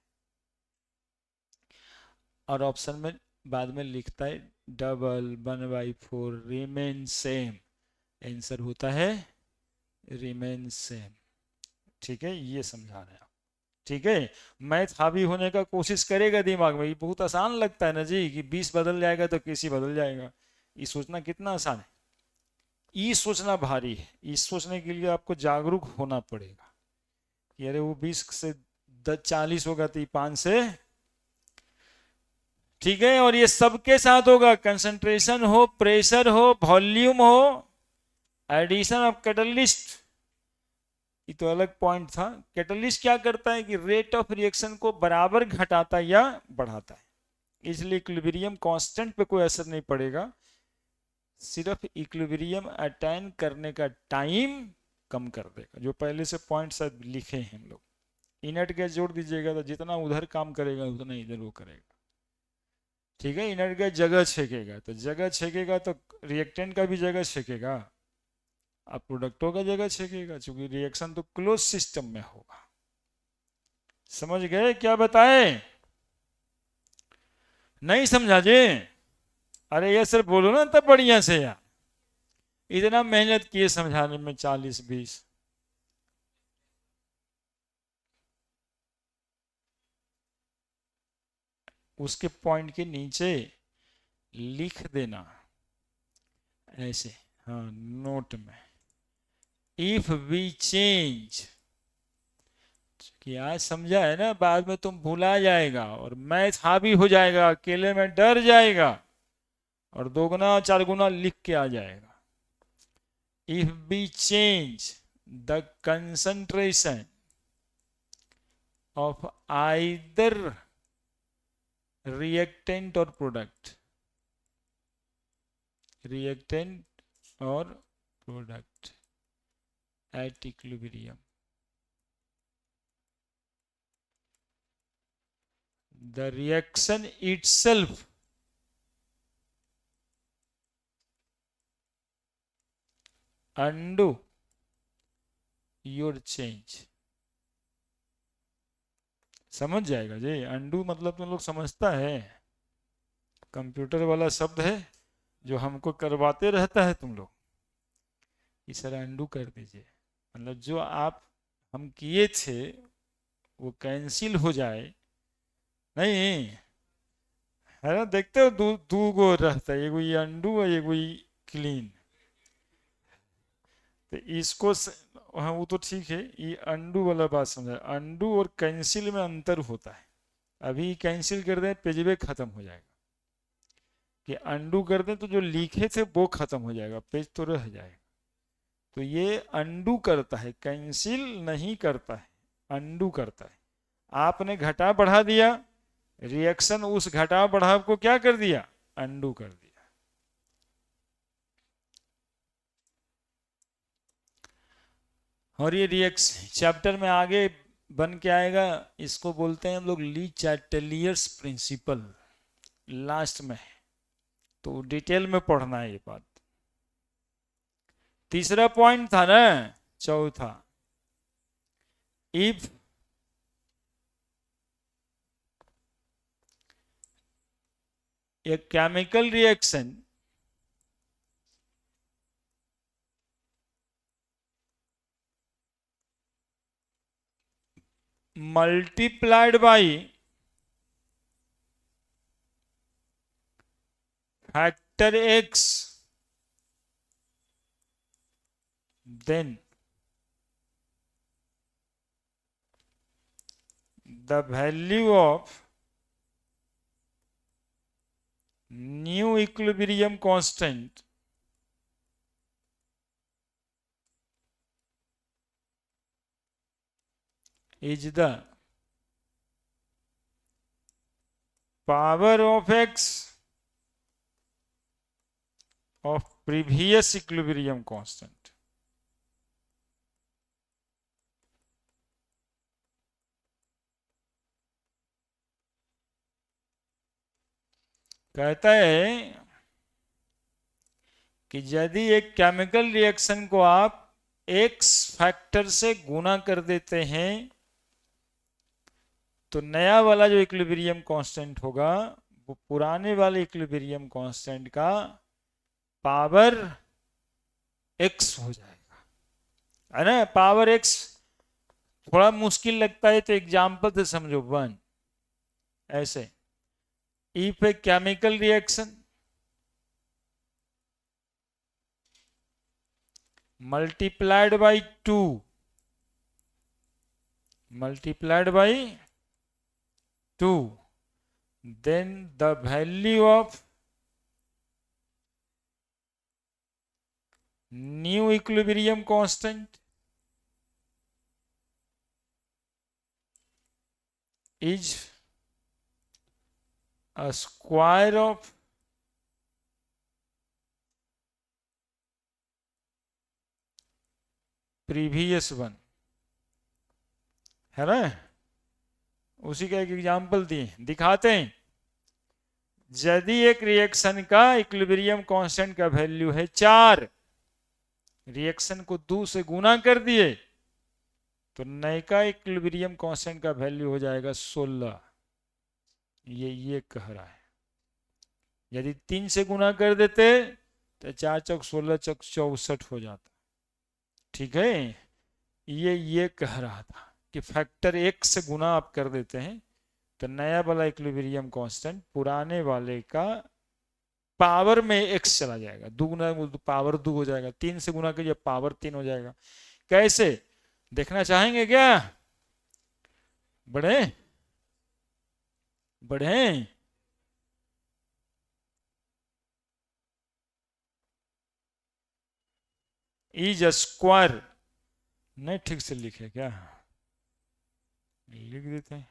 और ऑप्शन में बाद में लिखता है डबल 1/4 रिमेन सेम, आंसर होता है रिमेन सेम। ठीक है, ये समझा रहे हैं आप। ठीक है, मैथ हावी होने का कोशिश करेगा दिमाग में, ये बहुत आसान लगता है ना जी कि 20 बदल जाएगा तो कैसी बदल जाएगा, ये सोचना कितना आसान है। ये सोचना भारी है, इस सोचने के लिए आपको जागरूक होना पड़ेगा कि अरे वो 20 से 40 होगा तो 5 से। ठीक है, और ये सबके साथ होगा, कंसंट्रेशन हो, प्रेशर हो, वॉल्यूम हो, एडिशन ऑफ कैटलिस्ट, ये तो अलग पॉइंट था। कैटलिस्ट क्या करता है कि रेट ऑफ रिएक्शन को बराबर घटाता है या बढ़ाता है, इसलिए इक्विलिब्रियम कांस्टेंट पे कोई असर नहीं पड़ेगा, सिर्फ इक्विलिब्रियम अटेन करने का टाइम कम कर देगा। जो पहले से पॉइंट सब लिखे हैं हम लोग, इनर्ट गैस जोड़ दीजिएगा तो जितना उधर काम करेगा उतना इधर वो करेगा। ठीक है, इनर्ट गैस जगह छेकेगा, तो जगह छेकेगा तो रिएक्टेंट का भी जगह छेकेगा, अब प्रोडक्टों का जगह छेकेगा, क्योंकि रिएक्शन तो क्लोज सिस्टम में होगा। समझ गए क्या बताए? नहीं समझा जी? अरे ये सर बोलो ना तब बढ़िया से यार, इतना मेहनत किए समझाने में 40-20। उसके पॉइंट के नीचे लिख देना ऐसे, हाँ नोट में, इफ वी चेंज, कि आज समझा है ना, बाद में तुम भुला जाएगा और मैथ हावी हो जाएगा, अकेले में डर जाएगा और 2 गुना 4 गुना लिख के आ जाएगा। If we change the concentration of either reactant और प्रोडक्ट, रिएक्टेंट और product at equilibrium, the reaction itself undo your change। समझ जाएगा जी, undo मतलब तुम लोग समझता है, कंप्यूटर वाला शब्द है जो हमको करवाते रहता है तुम लोग, कि सर undo कर दीजिए, मतलब जो आप हम किए थे वो कैंसिल हो जाए। नहीं है ना, देखते हो दो गो रहता है, एगो ये अंडू और एगो ये क्लीन, तो इसको हाँ वो तो ठीक है, ये अंडू वाला बात समझा, अंडू और कैंसिल में अंतर होता है। अभी कैंसिल कर दें पेज खत्म हो जाएगा, कि अंडू कर दें तो जो लिखे थे वो खत्म हो जाएगा, पेज तो रह जाएगा। तो ये अंडू करता है, कैंसिल नहीं करता है, अंडू करता है। आपने घटा बढ़ा दिया, रिएक्शन उस घटाव बढ़ाव को क्या कर दिया, अंडू कर दिया। और ये रिएक्शन चैप्टर में आगे बन के आएगा, इसको बोलते हैं हम लोग ली चैटलियर्स प्रिंसिपल, लास्ट में, तो डिटेल में पढ़ना है ये बात। तीसरा पॉइंट था ना, चौथा, if A chemical reaction multiplied by factor x, then the value of new equilibrium constant is the power of x of previous equilibrium constant। कहता है कि यदि एक केमिकल रिएक्शन को आप एक्स फैक्टर से गुना कर देते हैं तो नया वाला जो इक्विलिब्रियम कांस्टेंट होगा वो पुराने वाले इक्विलिब्रियम कांस्टेंट का पावर एक्स हो जाएगा, है ना। पावर एक्स थोड़ा मुश्किल लगता है तो एग्जाम्पल से समझो। वन ऐसे, if A chemical reaction multiplied by 2 then the value of new equilibrium constant is a square of previous one, है ना। उसी का एक एग्जाम्पल दिए, दिखाते हैं। यदि एक रिएक्शन का इक्विलिब्रियम कांस्टेंट का वैल्यू है 4, रिएक्शन को 2 से गुना कर दिए तो नए का इक्विलिब्रियम कांस्टेंट का वैल्यू हो जाएगा 16। ये कह रहा है। यदि 3 से गुना कर देते तो 4 चौक 16 चौक 64 हो जाता। ठीक है, ये कह रहा था कि फैक्टर 1 से गुना आप कर देते हैं तो नया वाला इक्विलिब्रियम कांस्टेंट पुराने वाले का पावर में x चला जाएगा, दुगुना पावर 2 हो जाएगा। 3 से गुना करिए पावर 3 हो जाएगा। कैसे देखना चाहेंगे क्या? बढ़े बढ़े इज स्क्वायर, नहीं ठीक से लिखे क्या? लिख देते हैं,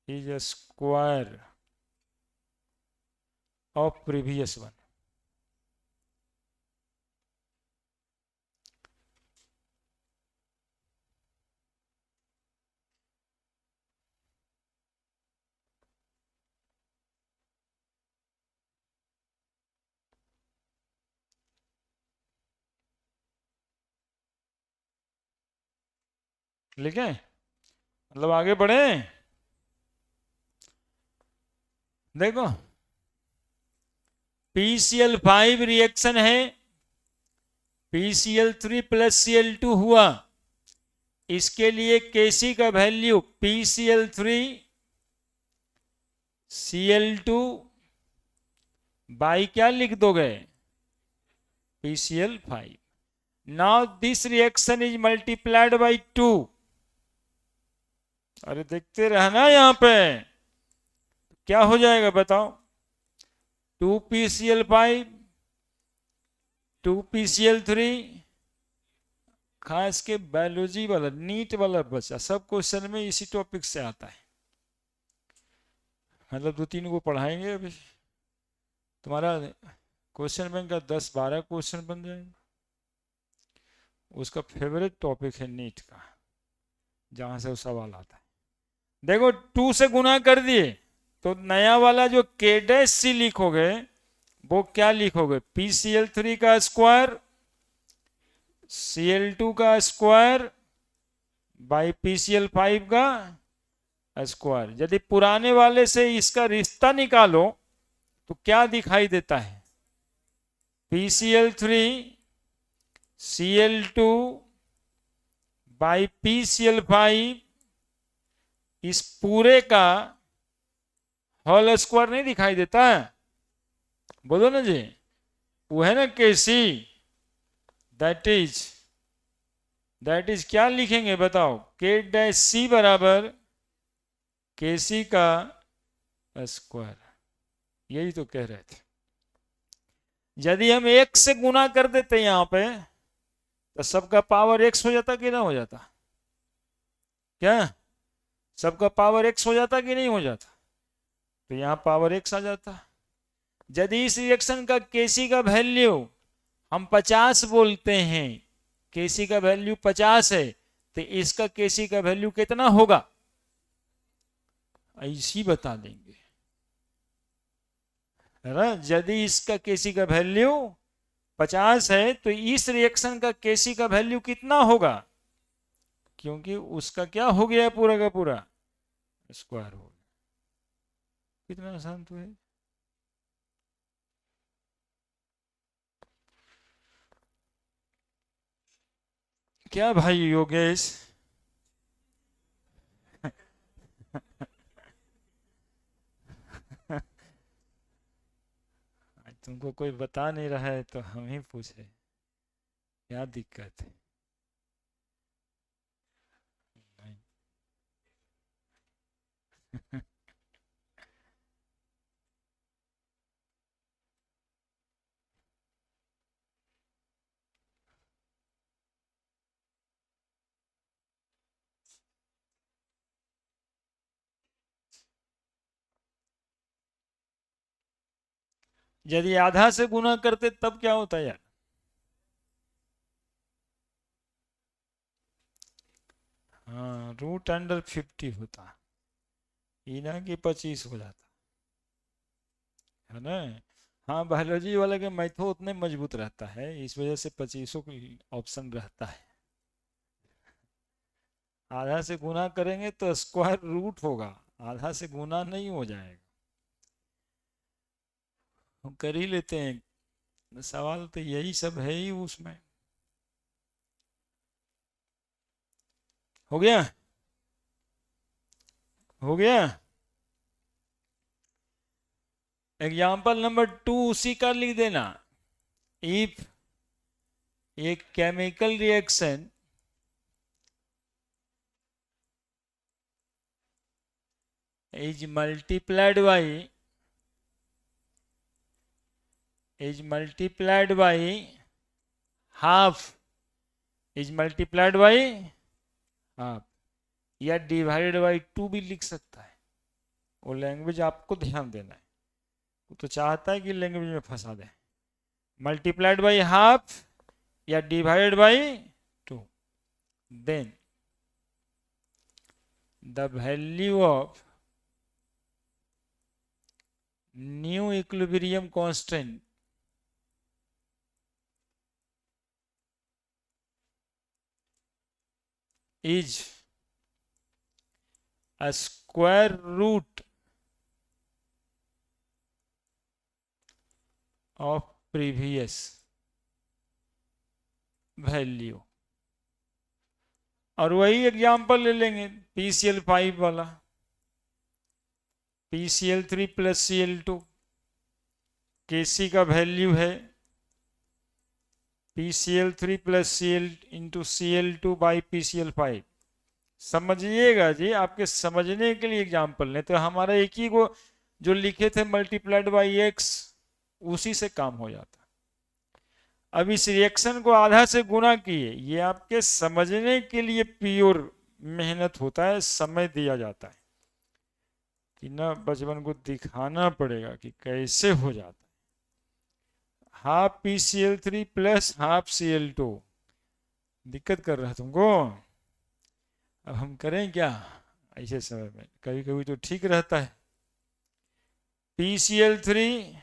is square of previous one. लिखे मतलब आगे बढ़े। देखो PCl5 रिएक्शन है, PCl3 प्लस Cl2 हुआ। इसके लिए Kc का वैल्यू PCl3 Cl2 बाई क्या लिख दोगे? PCl5। Now this reaction is multiplied by 2। अरे देखते रहना, यहां पे क्या हो जाएगा बताओ? 2PCl5 2PCl3। खास के बायोलॉजी वाला नीट वाला बच्चा सब क्वेश्चन में इसी टॉपिक से आता है। मतलब 2-3 को पढ़ाएंगे अभी, तुम्हारा क्वेश्चन बैंक का 10-12 क्वेश्चन बन जाएगा। उसका फेवरेट टॉपिक है नीट का, जहां से वो सवाल आता है। देखो 2 से गुना कर दिए तो नया वाला जो K' लिखोगे वो क्या लिखोगे? PCl3 का स्क्वायर Cl2 का स्क्वायर बाई PCl5 का स्क्वायर। यदि पुराने वाले से इसका रिश्ता निकालो तो क्या दिखाई देता है? PCl3 Cl2 बाई PCl5 इस पूरे का होल स्क्वायर नहीं दिखाई देता है? बोलो ना जी, वो है ना Kc। दैट इज क्या लिखेंगे बताओ? K' बराबर Kc का स्क्वायर। यही तो कह रहे थे। यदि हम 1 से गुना कर देते यहां पे तो सबका पावर x हो जाता कि ना हो जाता? क्या सबका पावर x हो जाता कि नहीं हो जाता? तो यहां पावर x आ जाता। यदि इस रिएक्शन का Kc का वैल्यू हम 50 बोलते हैं, Kc का वैल्यू 50 है, तो इसका Kc का वैल्यू कितना होगा? ऐसी बता देंगे। है ना। यदि इसका केसी का वैल्यू 50 है तो इस रिएक्शन का केसी का वैल्यू कितना होगा, क्योंकि उसका क्या हो गया पूरा का पूरा स्क्वायर हो गया। कितना आसान तो है। क्या भाई योगेश? तुमको कोई बता नहीं रहा है तो हम ही पूछे, क्या दिक्कत है? नहीं। यदि आधा से गुना करते तब क्या होता यार? हाँ, √50 होता, ये ना कि 25 हो जाता, है ना। हाँ, बायोलॉजी वाले के मैथो उतने मजबूत रहता है, इस वजह से 25 ऑप्शन रहता है। आधा से गुना करेंगे तो स्क्वायर रूट होगा, आधा से गुना नहीं हो जाएगा। हम कर ही लेते हैं, सवाल तो यही सब है ही उसमें। हो गया, हो गया। एग्जाम्पल नंबर 2 उसी का लिख देना। इफ एक chemical reaction is multiplied by half, is multiplied by half, या डिवाइडेड बाई 2 भी लिख सकता है। वो लैंग्वेज आपको ध्यान देना है, वो तो चाहता है कि लैंग्वेज में फंसा दे। मल्टीप्लाइड बाई हाफ या divided by 2, then the value of new equilibrium constant is a square root of previous value। और वही एग्जांपल ले लेंगे PCl5 वाला, PCl3 प्लस Cl2, Kc का वैल्यू है PCl3 plus Cl into Cl2 by PCl5। समझिएगा जी, आपके समझने के लिए एग्जाम्पल लें, तो हमारा एक ही को जो लिखे थे मल्टीप्लाइड बाई x, उसी से काम हो जाता। अब इस रिएक्शन को आधा से गुना किए, ये आपके समझने के लिए प्योर मेहनत होता है, समय दिया जाता है कि ना बचपन को दिखाना पड़ेगा कि कैसे हो जाता है। Half PCl3 plus half Cl2 दिक्कत कर रहा है तुमको। अब हम करें क्या ऐसे समय में, कभी कभी तो ठीक रहता है। PCl3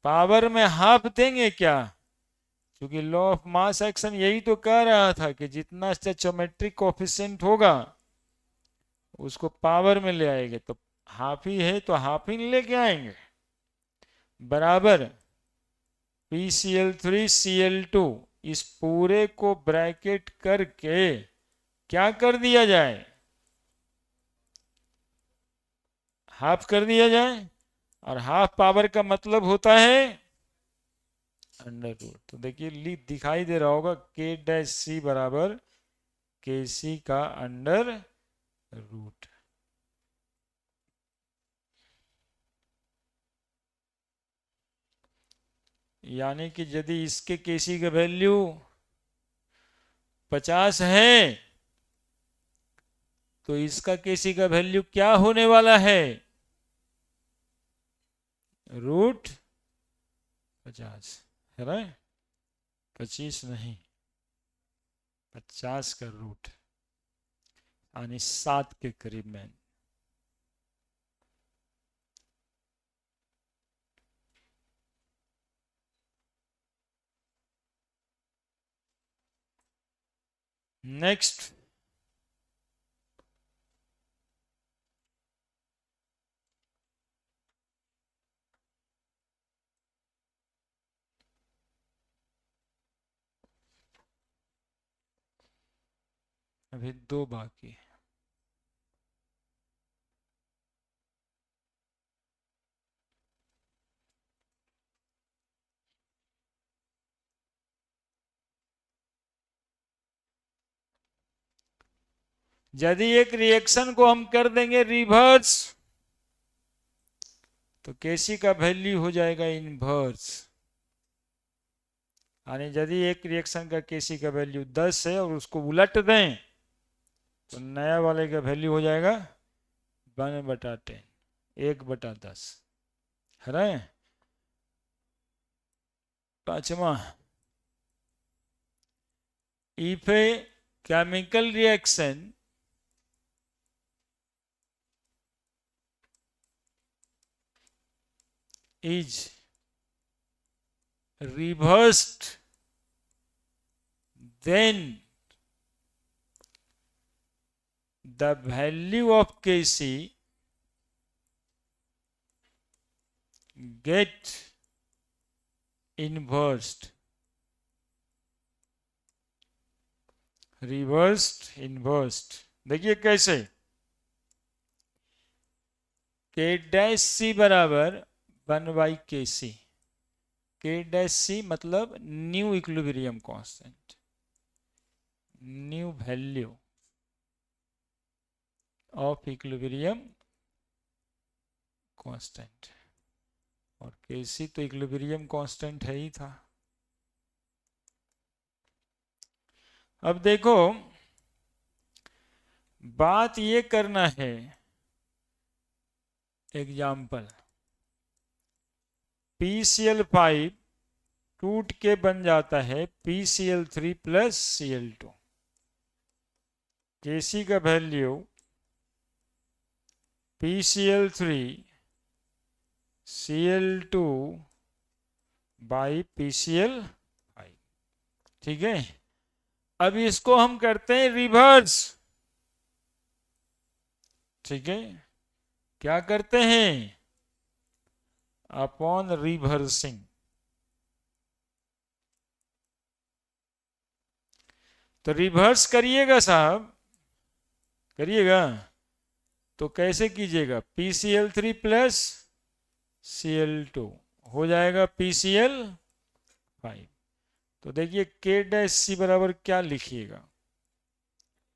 पावर में हाफ देंगे क्या, क्योंकि लॉ ऑफ मास एक्शन यही तो कह रहा था कि जितना स्टोइचोमेट्रिक कोफिशिएंट होगा उसको पावर में ले आएंगे, तो हाफ ही है तो हाफ ही लेके आएंगे, बराबर PCl3Cl2। इस पूरे को ब्रैकेट करके क्या कर दिया जाए, हाफ कर दिया जाए, और हाफ पावर का मतलब होता है अंडर रूट। तो देखिए दिखाई दे रहा होगा K' बराबर KC का अंडर रूट। यानी कि यदि इसके केसी का वैल्यू 50 है तो इसका केसी का वैल्यू क्या होने वाला है, √50, है ना। 25 नहीं, 50 का रूट, यानी 7 के करीब में। नेक्स्ट, अभी दो बाकी है। यदि एक रिएक्शन को हम कर देंगे रिवर्स, तो केसी का वैल्यू हो जाएगा इनवर्स। यानी यदि एक रिएक्शन का केसी का वैल्यू 10 है और उसको उलट दें, तो नया वाले का वैल्यू हो जाएगा 1/10, 1/10, है ना। पांचवा, if A chemical reaction is reversed, then the value of Kc get inversed, reversed, inversed। देखिए कैसे, K डैश सी बराबर 1/Kc। K डैश सी मतलब new equilibrium constant, new value of equilibrium constant, और Kc तो equilibrium constant है ही था। अब देखो, बात ये करना है, एग्जाम्पल PCl5 टूट के बन जाता है PCl3 प्लस Cl2। Kc का value PCl3 Cl2 by PCl5, ठीक है। अब इसको हम करते हैं रिवर्स, ठीक है। क्या करते हैं, अपॉन रिवर्सिंग। तो रिवर्स करिएगा साहब, करिएगा तो कैसे कीजिएगा, PCl3 प्लस Cl2 हो जाएगा PCl5। तो देखिए K डैश सी बराबर क्या लिखिएगा,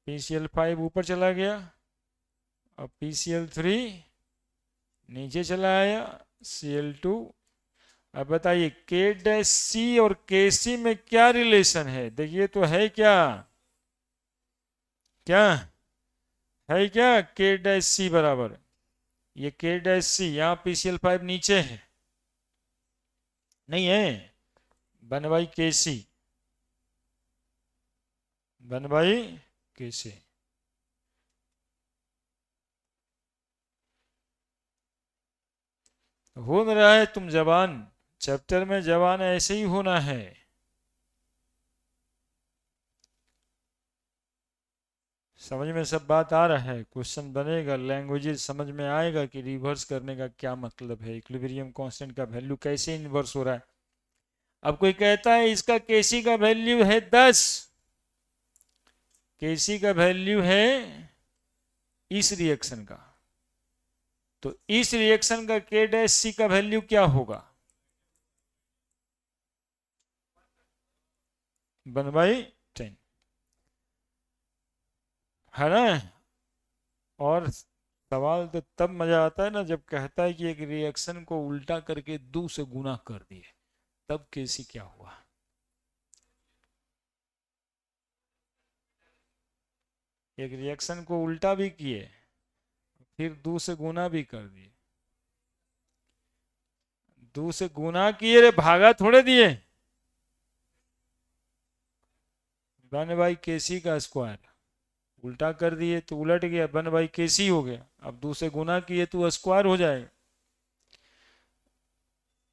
PCl5 ऊपर चला गया और PCl3 नीचे चला आया, Cl2। अब बताइए K डैश सी और Kc में क्या रिलेशन है, देखिए तो है क्या, क्या है, क्या K डैश सी बराबर, ये K डैश सी, यहाँ PCl5 नीचे है, नहीं है, 1/Kc, 1/Kc। हो न रहा है तुम जवान, चैप्टर में जवान ऐसे ही होना है। समझ में सब बात आ रहा है, क्वेश्चन बनेगा, लैंग्वेजेस समझ में आएगा कि रिवर्स करने का क्या मतलब है, इक्विलिब्रियम कांस्टेंट का वैल्यू कैसे इन्वर्स हो रहा है। अब कोई कहता है इसका Kc का वैल्यू है 10, Kc का वैल्यू है इस रिएक्शन का, तो इस रिएक्शन का K डैश सी का वैल्यू क्या होगा, 1/10, है ना। और सवाल तो तब मजा आता है ना जब कहता है कि एक रिएक्शन को उल्टा करके 2 से गुना कर दिए, तब Kc क्या हुआ। एक रिएक्शन को उल्टा भी किए, फिर 2 से गुना भी कर दिए, 2 से गुना किए रे, भागा थोड़े दिए, 1/Kc का स्क्वायर, उल्टा कर दिए तो उलट गया, 1/Kc हो गया। अब 2 से गुना किए तो स्क्वायर हो जाएगा।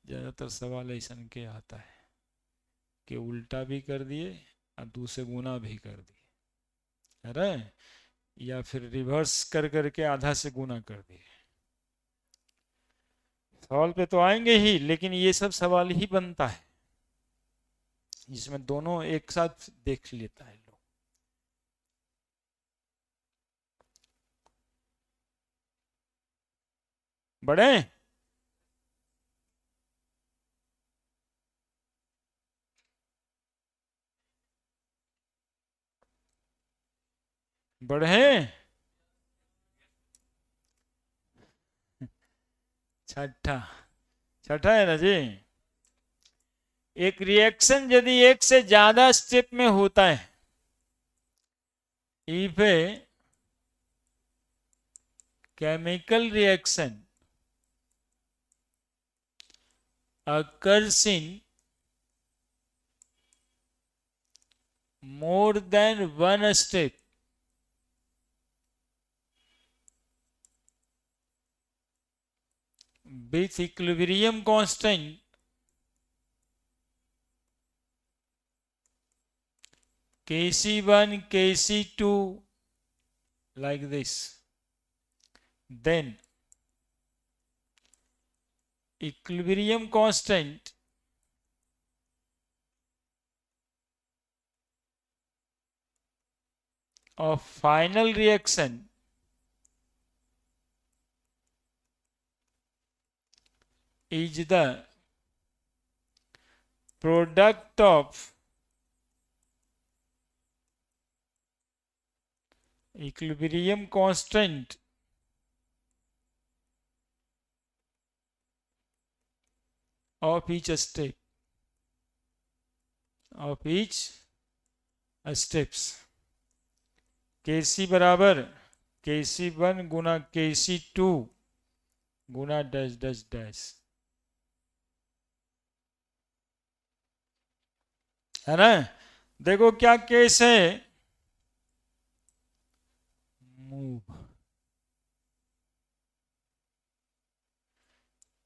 ज्यादातर सवाल ऐसा के आता है कि उल्टा भी कर दिए और 2 से गुना भी कर दिए, है ना, या फिर रिवर्स कर करके आधा से गुना कर दिए। सवाल पे तो आएंगे ही, लेकिन ये सब सवाल ही बनता है जिसमें दोनों एक साथ देख लेता है लोग। बड़े बढ़े। छठा, छठा है ना जी। एक रिएक्शन यदि एक से ज्यादा स्टेप में होता है, if A chemical reaction occurs in more than one step, with equilibrium constant Kc1 Kc2 like this, then equilibrium constant of final reaction is the product of equilibrium constant of each step, of each steps। Kc बराबर Kc1 गुना Kc2 गुना dash dash dash, है ना। देखो क्या case है, move.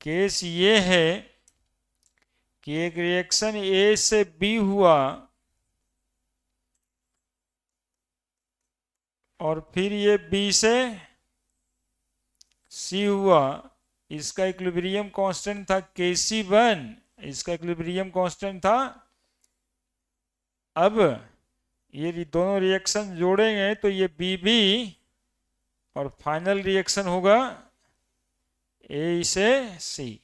Case ये है कि एक रिएक्शन ए से बी हुआ और फिर ये बी से सी हुआ, इसका इक्विलिब्रियम कांस्टेंट था Kc1, इसका इक्विलिब्रियम कांस्टेंट था। अब ये दोनों रिएक्शन जोड़ेंगे तो ये बी बी और फाइनल रिएक्शन होगा ए से सी।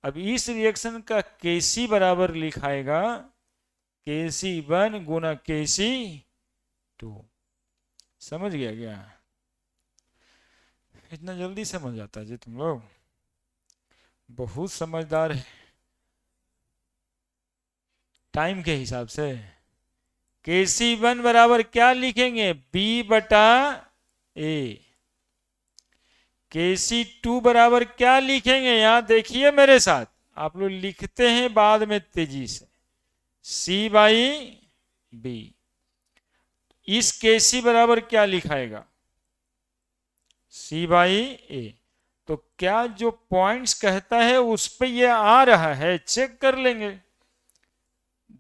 अब इस रिएक्शन का Kc बराबर लिखाएगा Kc1 गुना Kc2। समझ गया क्या? इतना जल्दी समझ आता है जी तुम लोग, बहुत समझदार है टाइम के हिसाब से। Kc1 बराबर क्या लिखेंगे, B बटा ए। Kc2 बराबर क्या लिखेंगे, यहां देखिए मेरे साथ, आप लोग लिखते हैं बाद में तेजी से, C बाई बी। इस Kc बराबर क्या लिखाएगा, C बाई ए। तो क्या जो पॉइंट्स कहता है उस पे ये आ रहा है, चेक कर लेंगे।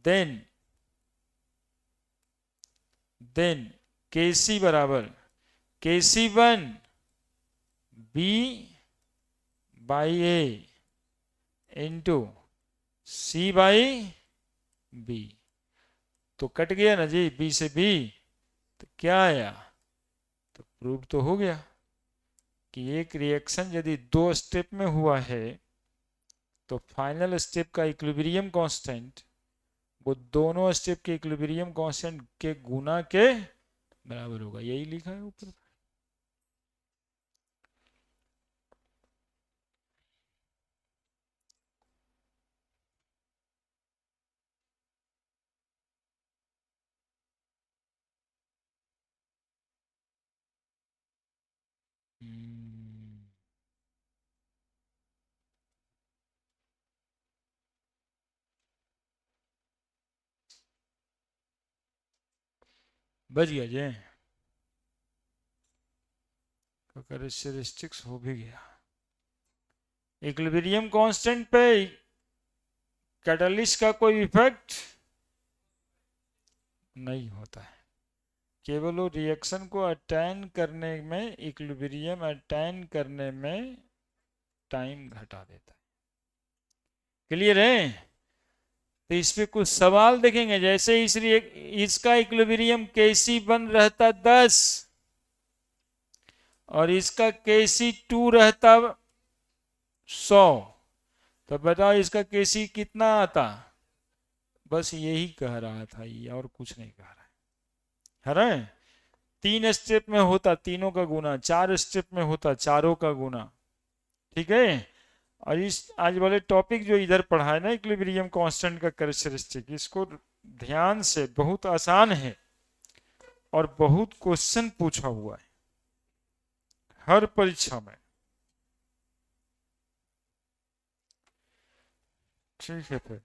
देन Kc बराबर Kc1 B by A into C by B. तो कट गया ना जी B से B, तो क्या आया, तो प्रूव तो हो गया कि एक रिएक्शन यदि दो स्टेप में हुआ है तो फाइनल स्टेप का इक्विलिब्रियम कांस्टेंट वो दोनों स्टेप के इक्विलिब्रियम कांस्टेंट के गुना के बराबर होगा। यही लिखा है ऊपर। बच गया जी, कैरेक्टरिस्टिक्स हो भी गया। इक्विलिब्रियम कांस्टेंट पे कैटलिस्ट का कोई इफेक्ट नहीं होता है। केवल वो रिएक्शन को अटेन करने में, इक्विलिब्रियम अटेन करने में टाइम घटा देता है। क्लियर है? तो इस पे कुछ सवाल देखेंगे। जैसे इसका इक्विलिब्रियम Kc1 रहता 10 और इसका Kc2 रहता 100, तो बताओ इसका Kc कितना आता? बस यही कह रहा था ये, और कुछ नहीं कह रहा है ना? 3 स्टेप में होता तीनों का गुना, 4 स्टेप में होता चारों का गुना। ठीक है? और इस आज वाले टॉपिक जो इधर पढ़ा है ना, इक्विलिब्रियम कांस्टेंट का कैरेक्टरिस्टिक, इसको ध्यान से, बहुत आसान है और बहुत क्वेश्चन पूछा हुआ है हर परीक्षा में। ठीक है फिर।